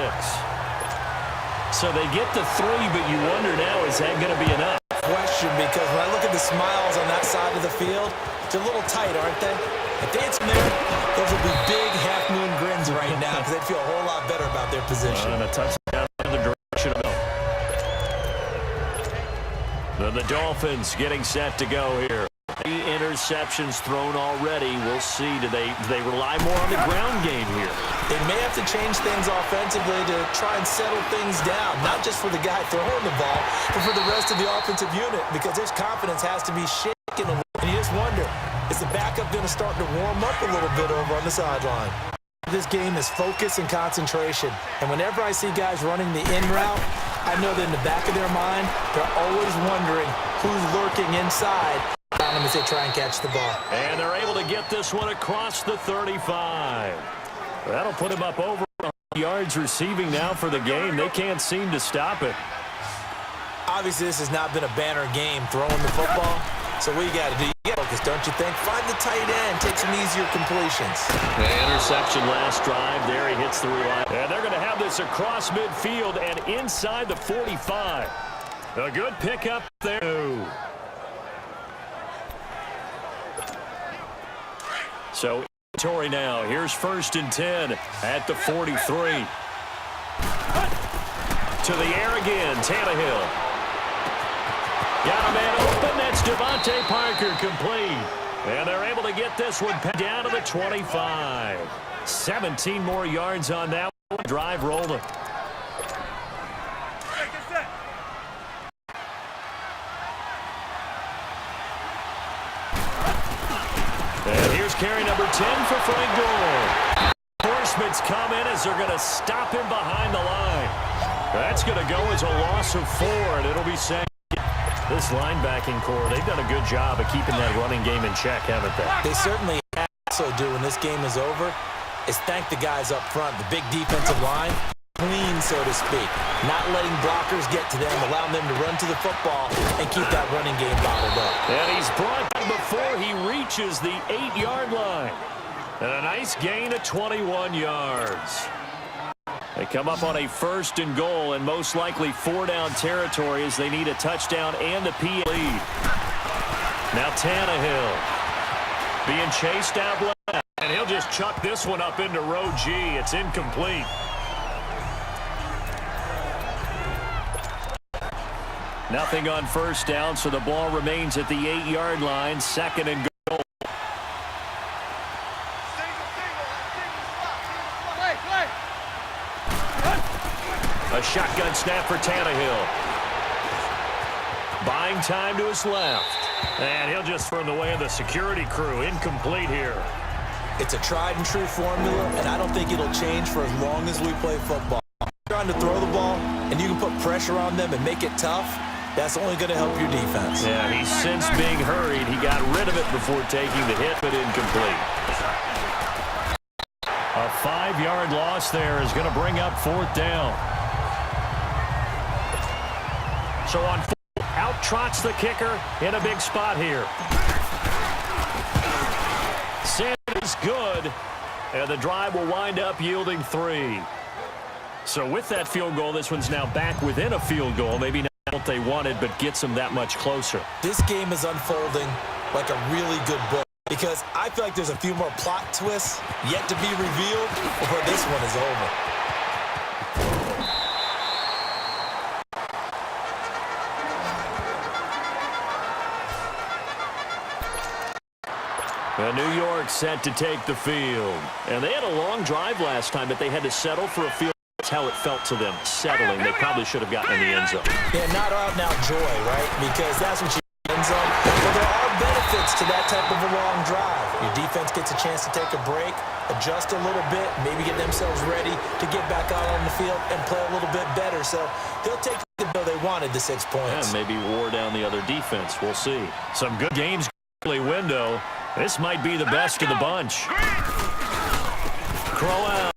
So they get to 3, but you wonder now, is that going to be enough? Question, because when I look at the smiles on that side of the field, they're a little tight, aren't they? If they had some there, those would be big half-moon grins right now because they'd feel a whole lot better about their position. And a touchdown in the direction of the Dolphins getting set to go here. 3 interceptions thrown already. We'll see. Do they rely more on the ground game here? They may have to change things offensively to try and settle things down, not just for the guy throwing the ball, but for the rest of the offensive unit, because their confidence has to be shaken a little. And you just wonder, is the backup going to start to warm up a little bit over on the sideline? This game is focus and concentration. And whenever I see guys running the in route, I know that in the back of their mind, they're always wondering who's lurking inside on them as they try and catch the ball. And they're able to get this one across the 35. That'll put him up over 100 yards receiving now for the game. They can't seem to stop it. Obviously, this has not been a banner game throwing the football. So what you got to do, you got to focus, don't you think? Find the tight end, take some easier completions. The interception last drive. There he hits the reline. And they're going to have this across midfield and inside the 45. A good pickup there. So Tory now. Here's 1st and 10 at the 43. To the air again, Tannehill. Got a man open. That's Devontae Parker complete. And they're able to get this one down to the 25. 17 more yards on that one. Drive rolling. And here's carry number 10 for Frank Gore. Horsemen's come in as they're going to stop him behind the line. That's going to go as a loss of 4, and it'll be sacked. This linebacking core, they've done a good job of keeping that running game in check, haven't they? They certainly also do when this game is over, is thank the guys up front, the big defensive line, clean, so to speak. Not letting blockers get to them, allowing them to run to the football and keep that running game bottled up. And he's brought down before he reaches the 8-yard line. And a nice gain of 21 yards. They come up on a 1st and goal and most likely 4-down territory as they need a touchdown and a PA lead. Now Tannehill being chased out left. And he'll just chuck this one up into row G. It's incomplete. Nothing on 1st down, so the ball remains at the 8-yard line. 2nd and goal. A shotgun snap for Tannehill. Buying time to his left. And he'll just throw in the way of the security crew. Incomplete here. It's a tried and true formula, and I don't think it'll change for as long as we play football. Trying to throw the ball, and you can put pressure on them and make it tough, that's only going to help your defense. Yeah, he's since being hurried. He got rid of it before taking the hit, but incomplete. A 5-yard loss there is going to bring up 4th down. So on 4th, out trots the kicker in a big spot here. Sanders good, and the drive will wind up yielding 3. So with that field goal, this one's now back within a field goal. Maybe not what they wanted, but gets them that much closer. This game is unfolding like a really good book because I feel like there's a few more plot twists yet to be revealed before this one is over. And New York set to take the field. And they had a long drive last time, but they had to settle for a field. That's how it felt to them, settling. They probably should have gotten in the end zone. Yeah, not out and out joy, right? Because that's what you end zone. But there are benefits to that type of a long drive. Your defense gets a chance to take a break, adjust a little bit, maybe get themselves ready to get back out on the field and play a little bit better. So they'll take the bill they wanted, the 6 points. And maybe wore down the other defense. We'll see. Some good games early window. This might be the best of the bunch. Crowell.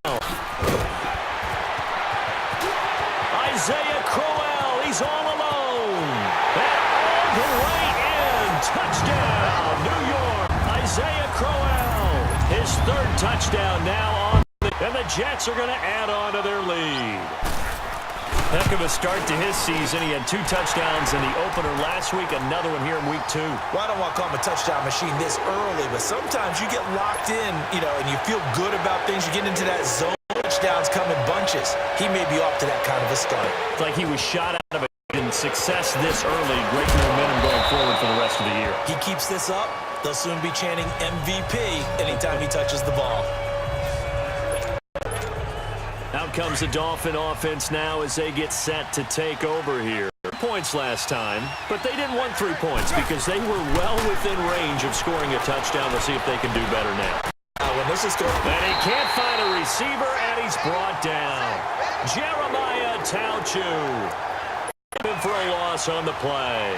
Isaiah Crowell, he's all alone. And all the way in. Touchdown, New York. Isaiah Crowell. His 3rd touchdown now on. And the Jets are going to add on to their lead. Heck of a start to his season. He had 2 touchdowns in the opener last week, another one here in week 2. Well, I don't want to call him a touchdown machine this early, but sometimes you get locked in, and you feel good about things. You get into that zone. Touchdowns come in bunches. He may be off to that kind of a start. It's like he was shot out of it in success this early. Great momentum going forward for the rest of the year. He keeps this up, they'll soon be chanting MVP anytime he touches the ball. Out comes the Dolphin offense now as they get set to take over here. Points last time, but they didn't want 3 points because they were well within range of scoring a touchdown. We'll see if they can do better now. When this is going, and he can't find a receiver, and he's brought down. Jeremiah Tauchu. For a loss on the play.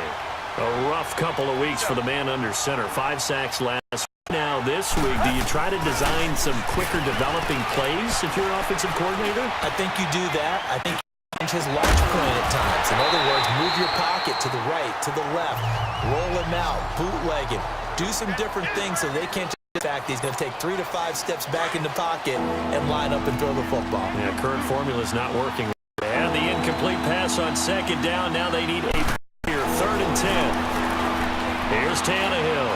A rough couple of weeks for the man under center. 5 sacks last week. Now this week, do you try to design some quicker developing plays if you're an offensive coordinator? I think you do that. I think you change his launch point at times. In other words, move your pocket to the right, to the left, roll him out, bootleg him, do some different things so they can't. In fact, he's going to take 3 to 5 steps back in the pocket and line up and throw the football. Yeah, current formula is not working. And the incomplete pass on 2nd down. Now they need 8 here. 3rd and 10. Here's Tannehill.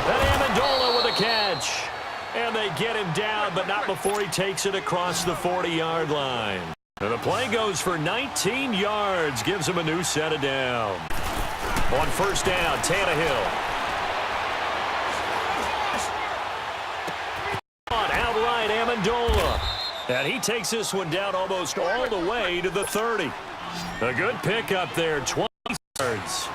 And Amendola with a catch. And they get him down, but not before he takes it across the 40-yard line. And the play goes for 19 yards. Gives him a new set of down. On 1st down, Tannehill. Outright Amendola. And he takes this one down almost all the way to the 30. A good pickup there, 20 yards.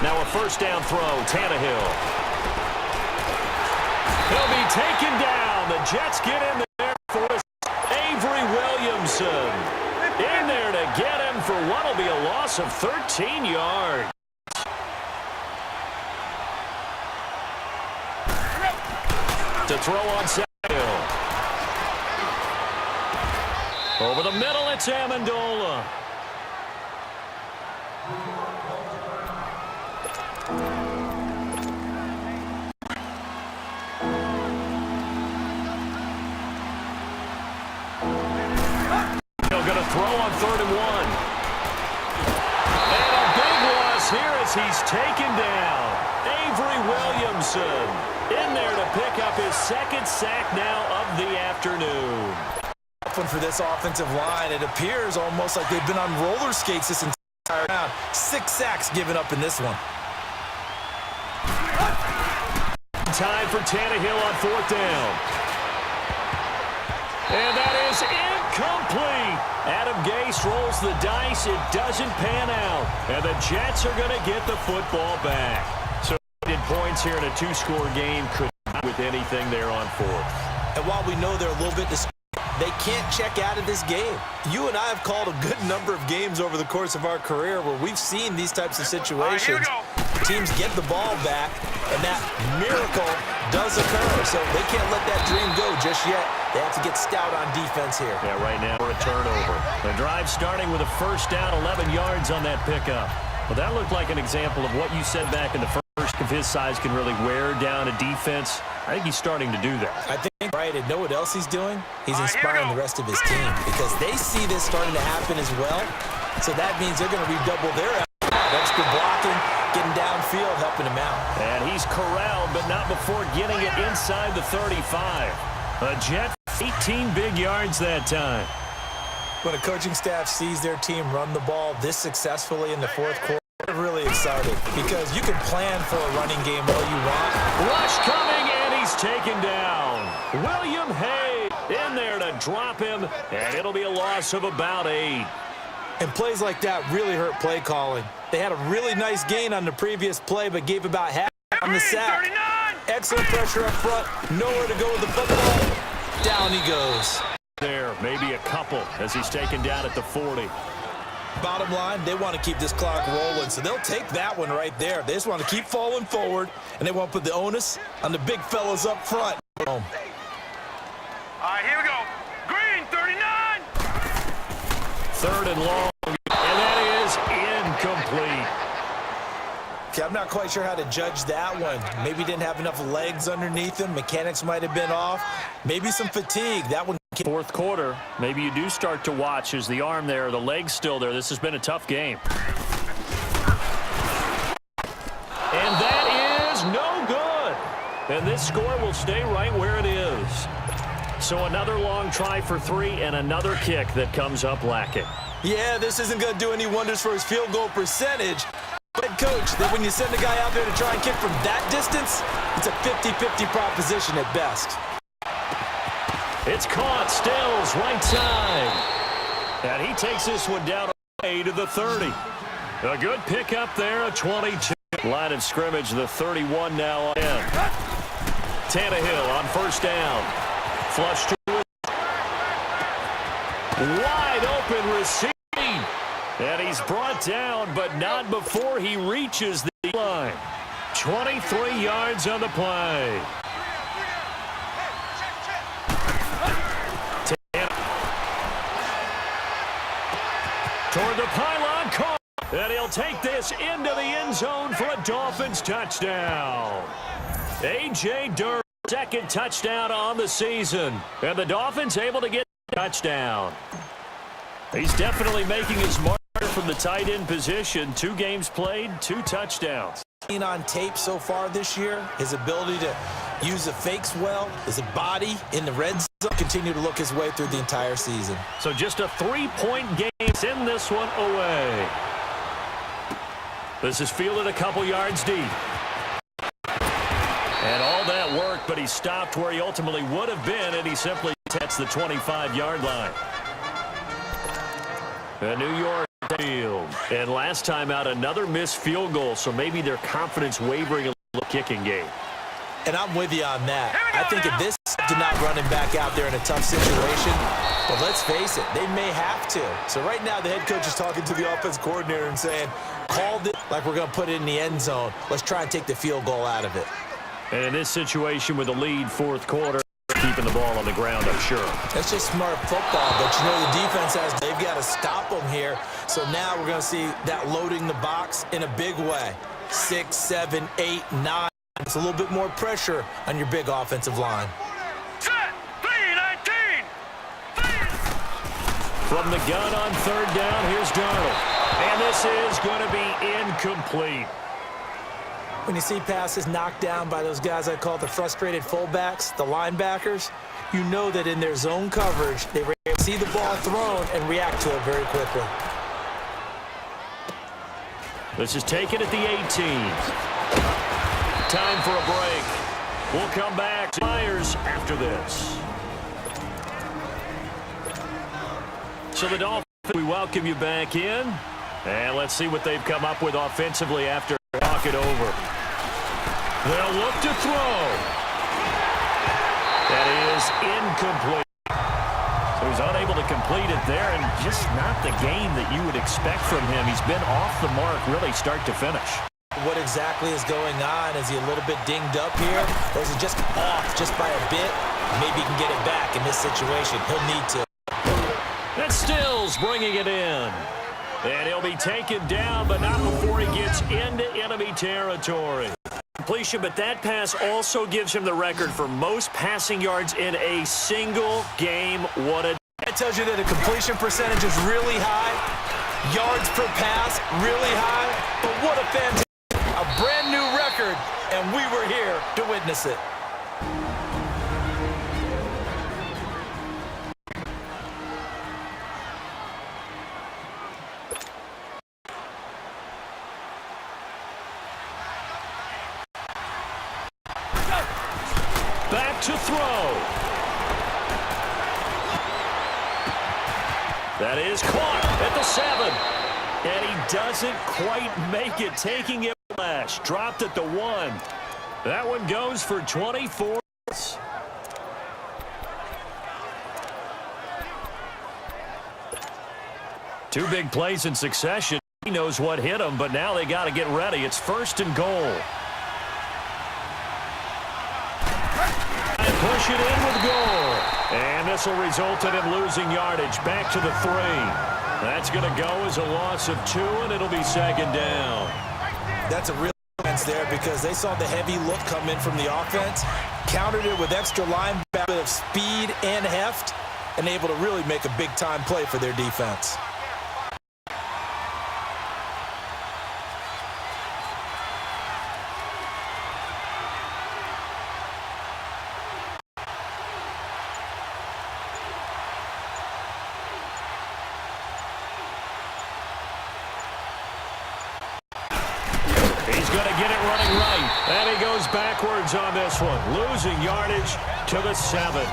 Now a 1st down throw, Tannehill. He'll be taken down. The Jets get in there for Avery Williamson. In there to get him for what will be a loss of 13 yards. To throw on Samuel. Over the middle, it's Amendola. He'll get a throw on 3rd and 1. And a big loss here as he's taken down. Avery Williamson. In there to pick up his 2nd sack now of the afternoon. For this offensive line, it appears almost like they've been on roller skates this entire round. 6 sacks given up in this one. Time for Tannehill on 4th down. And that is incomplete. Adam Gase rolls the dice. It doesn't pan out. And the Jets are going to get the football back. So points here in a 2-score game could not with anything there on 4th. And while we know they're a little bit they can't check out of this game. You and I have called a good number of games over the course of our career where we've seen these types of situations. Teams get the ball back, and that miracle does occur. So they can't let that dream go just yet. They have to get stout on defense here. Yeah, right now for a turnover. The drive starting with a 1st down, 11 yards on that pickup. Well, that looked like an example of what you said back in the first of his size can really wear down a defense. I think he's starting to do that. I think, right, and know what else he's doing? He's inspiring the rest of his team because they see this starting to happen as well. So that means they're going to redouble their extra blocking, getting downfield, helping him out. And he's corralled, but not before getting it inside the 35. A Jet, 18 big yards that time. When a coaching staff sees their team run the ball this successfully in the 4th quarter, excited because you can plan for a running game all you want. Rush coming, and he's taken down. William Hay in there to drop him, and it'll be a loss of about 8. And plays like that really hurt play calling. They had a really nice gain on the previous play, but gave about half on the sack. Excellent pressure up front. Nowhere to go with the football. Down he goes. There, maybe a couple as he's taken down at the 40. Bottom line, they want to keep this clock rolling, so they'll take that one right there. They just want to keep falling forward, and they want to put the onus on the big fellas up front. All right, here we go. Green, 39. 3rd and long, and that is incomplete. Okay, I'm not quite sure how to judge that one. Maybe didn't have enough legs underneath him. Mechanics might have been off. Maybe some fatigue. That one. 4th quarter, maybe you do start to watch as the arm there, the leg's still there. This has been a tough game. And that is no good. And this score will stay right where it is. So another long try for 3 and another kick that comes up lacking. Yeah, this isn't going to do any wonders for his field goal percentage. But coach, that when you send a guy out there to try and kick from that distance, it's a 50-50 proposition at best. It's caught, Stills, right side. And he takes this one down away to the 30. A good pickup there, a 22. Line of scrimmage, the 31 now in. Tannehill on 1st down. Flush to it. Wide open receiving. And he's brought down, but not before he reaches the line. 23 yards on the play. Toward the pylon, caught, and he'll take this into the end zone for a Dolphins touchdown. A.J. Durr, 2nd touchdown on the season, and the Dolphins able to get a touchdown. He's definitely making his mark from the tight end position. 2 games played, 2 touchdowns. On tape so far this year, his ability to use the fakes well, his body in the red zone, continue to look his way through the entire season. So just a 3-point game. Send this one away. This is fielded a couple yards deep. And all that work, but he stopped where he ultimately would have been, and he simply touched the 25-yard line. The New York field. And last time out, another missed field goal, so maybe their confidence wavering a little kicking game. And I'm with you on that. I think at this to not running back out there in a tough situation, but let's face it, they may have to. So right now the head coach is talking to the offense coordinator and saying, called it like we're going to put it in the end zone. Let's try and take the field goal out of it. And in this situation with the lead 4th quarter, keeping the ball on the ground, I'm sure. That's just smart football, but you know the defense they've got to stop them here. So now we're going to see that loading the box in a big way. 6, 7, 8, 9. It's a little bit more pressure on your big offensive line. Set, 3-19. From the gun on 3rd down, here's Darnold. And this is going to be incomplete. When you see passes knocked down by those guys I call the frustrated fullbacks, the linebackers, you know that in their zone coverage, they see the ball thrown and react to it very quickly. This is taken at the 18. Time for a break. We'll come back to Myers after this. So the Dolphins, we welcome you back in. And let's see what they've come up with offensively after talk it over. They'll look to throw. That is incomplete. So he's unable to complete it there, and just not the game that you would expect from him. He's been off the mark really start to finish. What exactly is going on? Is he a little bit dinged up here? Or is he just off just by a bit? Maybe he can get it back in this situation. He'll need to. That's Stills bringing it in. And he'll be taken down, but not before he gets into enemy territory. Completion, but that pass also gives him the record for most passing yards in a single game. What a... That tells you that the completion percentage is really high. Yards per pass, really high. But what a fantastic, a brand new record, and we were here to witness it. to throw. That is caught at the 7. And he doesn't quite make it, taking it flash. Dropped at the 1. That one goes for 24. Two big plays in succession. He knows what hit him, but now they got to get ready. It's 1st and goal. And push it in with goal. And this will result in him losing yardage. Back to the 3. That's going to go as a loss of 2, and it'll be 2nd down. That's a real defense there because they saw the heavy look come in from the offense, countered it with extra linebacker of speed and heft, and able to really make a big-time play for their defense. He's going to get it running right. And he goes backwards on this one. Losing yardage to the 7.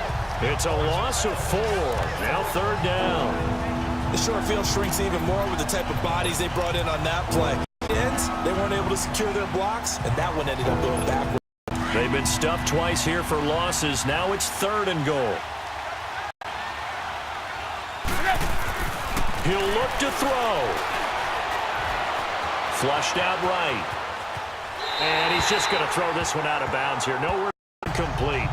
It's a loss of 4. Now 3rd down. The short field shrinks even more with the type of bodies they brought in on that play. Ends, they weren't able to secure their blocks, and that one ended up going backwards. They've been stuffed twice here for losses. Now it's 3rd and goal. He'll look to throw. Flushed out right. And he's just going to throw this one out of bounds here. Nowhere complete.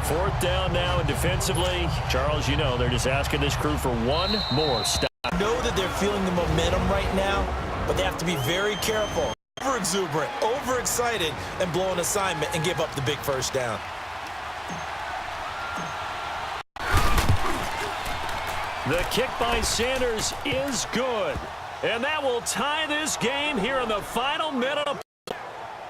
4th down now, and defensively, Charles, you know, they're just asking this crew for one more stop. I know that they're feeling the momentum right now, but they have to be very careful. Over-exuberant, overexcited, and blow an assignment and give up the big 1st down. The kick by Sanders is good. And that will tie this game here in the final minute of play.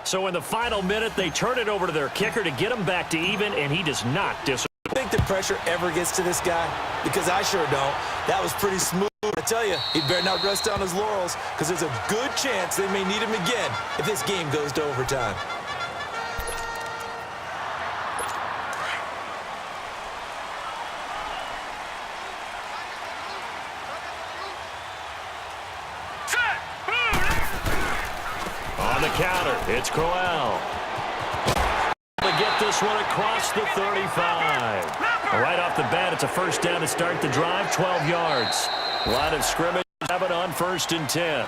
So in the final minute, they turn it over to their kicker to get him back to even, and he does not disappoint. You think the pressure ever gets to this guy? Because I sure don't. That was pretty smooth. I tell you, he better not rest on his laurels because there's a good chance they may need him again if this game goes to overtime. On the counter, it's Crowell. To get this one across the 35. Right off the bat, it's a 1st down to start the drive, 12 yards. Line of scrimmage, have it on 1st and 10.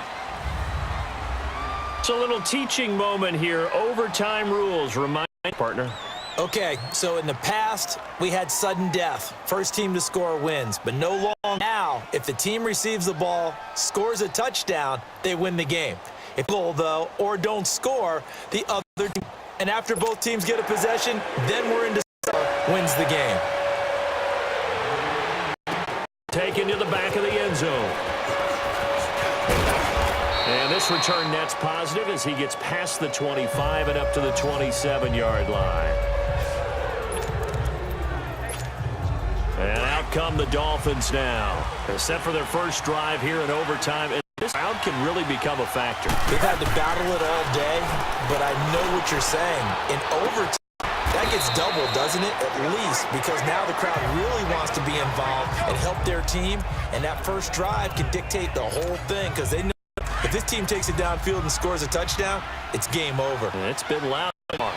It's a little teaching moment here. Overtime rules. Remind partner. Okay, so in the past, we had sudden death. First team to score wins, but no longer now. If the team receives the ball, scores a touchdown, they win the game. If goal, though, or don't score, the other team, and after both teams get a possession, then we're into wins the game. Taken to the back of the end zone. And this return net's positive as he gets past the 25 and up to the 27-yard line. And out come the Dolphins now. They're set for their first drive here in overtime. And this crowd can really become a factor. They've had to battle it all day, but I know what you're saying. In overtime, that gets doubled, doesn't it? At least, because now the crowd really wants to be involved and help their team. And that first drive can dictate the whole thing because they know if this team takes it downfield and scores a touchdown, it's game over. And it's been loud. They run.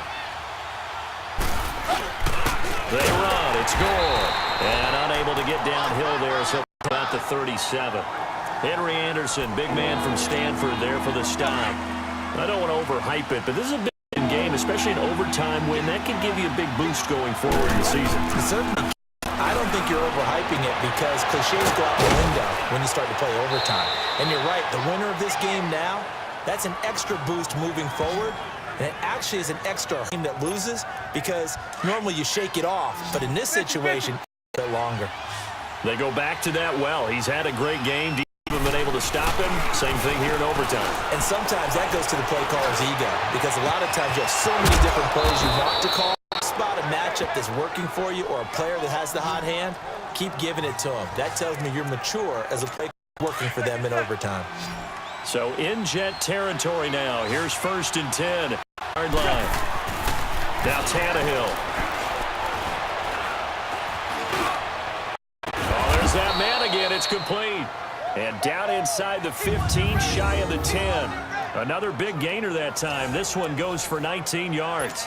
It's Gore. And unable to get downhill there, so about the 37. Henry Anderson, big man from Stanford there for the stop. I don't want to overhype it, but this is a big game, especially an overtime win. That can give you a big boost going forward in the season. Certainly. I don't think you're overhyping it because cliches go out the window when you start to play overtime. And you're right, the winner of this game now, that's an extra boost moving forward. And it actually is an extra team that loses because normally you shake it off. But in this situation, it's a bit longer. They go back to that well. He's had a great game. Haven't been able to stop him. Same thing here in overtime. And sometimes that goes to the play caller's ego because a lot of times you have so many different plays you want to call. Spot a matchup that's working for you or a player that has the hot hand, keep giving it to them. That tells me you're mature as a play working for them in overtime. So in Jet territory now. Here's 1st and 10. Yard line. Now Tannehill. It's complete. And down inside the 15, shy of the 10. Another big gainer that time. This one goes for 19 yards.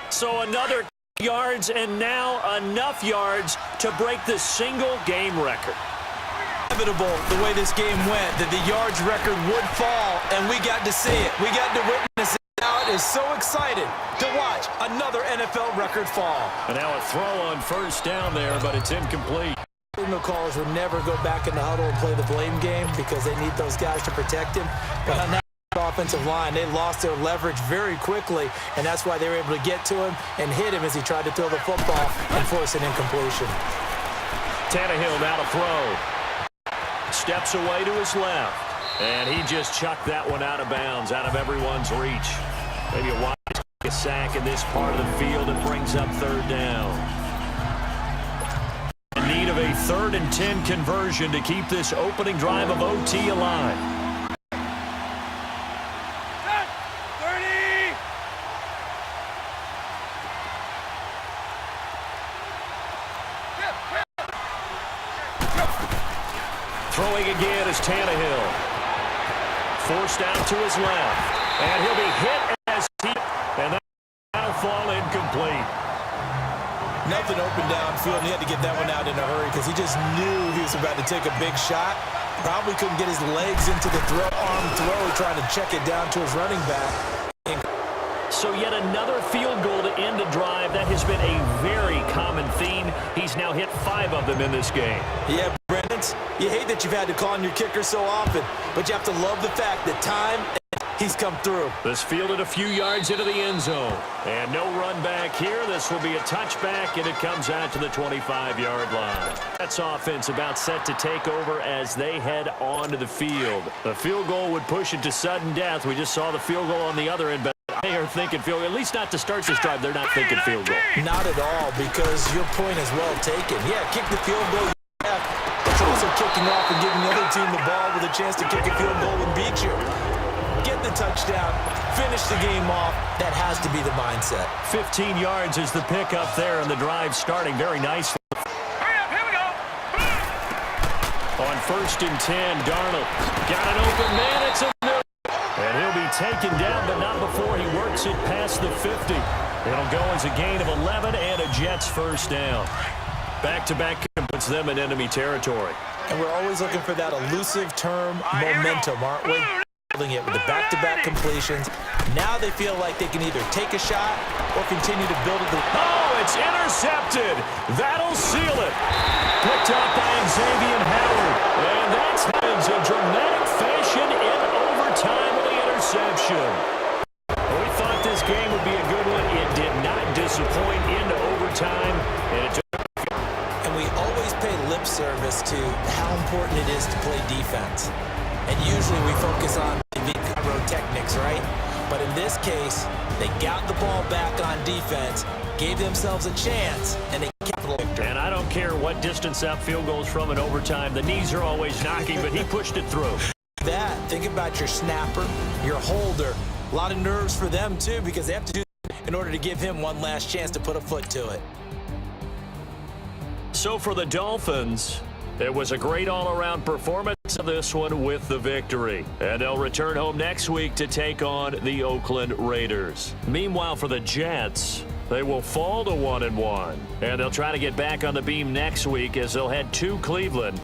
So another yards, and now enough yards to break the single game record. Inevitable the way this game went, that the yards record would fall, and we got to see it. We got to witness it. Now it is so excited to watch another NFL record fall. And now a throw on first down there, but it's incomplete. Signal callers would never go back in the huddle and play the blame game because they need those guys to protect him. But on that offensive line, they lost their leverage very quickly, and that's why they were able to get to him and hit him as he tried to throw the football and force an incompletion. Tannehill now to throw. Steps away to his left, and he just chucked that one out of bounds, out of everyone's reach. Maybe a sack in this part of the field and brings up third down. In need of a 3rd and 10 conversion to keep this opening drive of OT alive. 30! Throwing again is Tannehill. Forced out to his left. And he'll be hit as he... And that'll fall incomplete. Nothing open downfield, and he had to get that one out in a hurry because he just knew he was about to take a big shot. Probably couldn't get his legs into the arm throw, trying to check it down to his running back. So yet another field goal to end a drive. That has been a very common theme. He's now hit 5 of them in this game. Yeah, Brendan, you hate that you've had to call on your kicker so often, but you have to love the fact that time he's come through. This fielded a few yards into the end zone. And no run back here. This will be a touchback, and it comes out to the 25-yard line. That's offense about set to take over as they head onto the field. The field goal would push it to sudden death. We just saw the field goal on the other end, but they are thinking field goal. At least not to start this drive. They're not thinking field goal. Not at all, because your point is well taken. Yeah, kick the field goal. It's also kicking off and giving the other team the ball with a chance to kick a field goal and beat you. Get the touchdown, finish the game off. That has to be the mindset. 15 yards is the pickup there, and the drive starting very nicely. Hurry up, here we go! On 1st and 10, Darnold got an open man. It's a no. And he'll be taken down, but not before he works it past the 50. It'll go as a gain of 11 and a Jets first down. Back-to-back puts them in enemy territory. And we're always looking for that elusive term momentum, aren't we? Building it with the back-to-back completions. Now they feel like they can either take a shot or continue to build it. Oh, it's intercepted. That'll seal it. Picked up by Xavier Howard. And that's in dramatic fashion in overtime with the interception. We thought this game would be a good one. It did not disappoint into overtime. And we always pay lip service to how important it is to play defense. And usually we focus on the pyrotechnics, right? But in this case, they got the ball back on defense, gave themselves a chance, and they kept the victory. And I don't care what distance that field goes from in overtime. The knees are always knocking, but he pushed it through. Think about your snapper, your holder. A lot of nerves for them, too, because they have to do that in order to give him one last chance to put a foot to it. So for the Dolphins, it was a great all-around performance of this one with the victory. And they'll return home next week to take on the Oakland Raiders. Meanwhile, for the Jets, they will fall to 1-1. And they'll try to get back on the beam next week as they'll head to Cleveland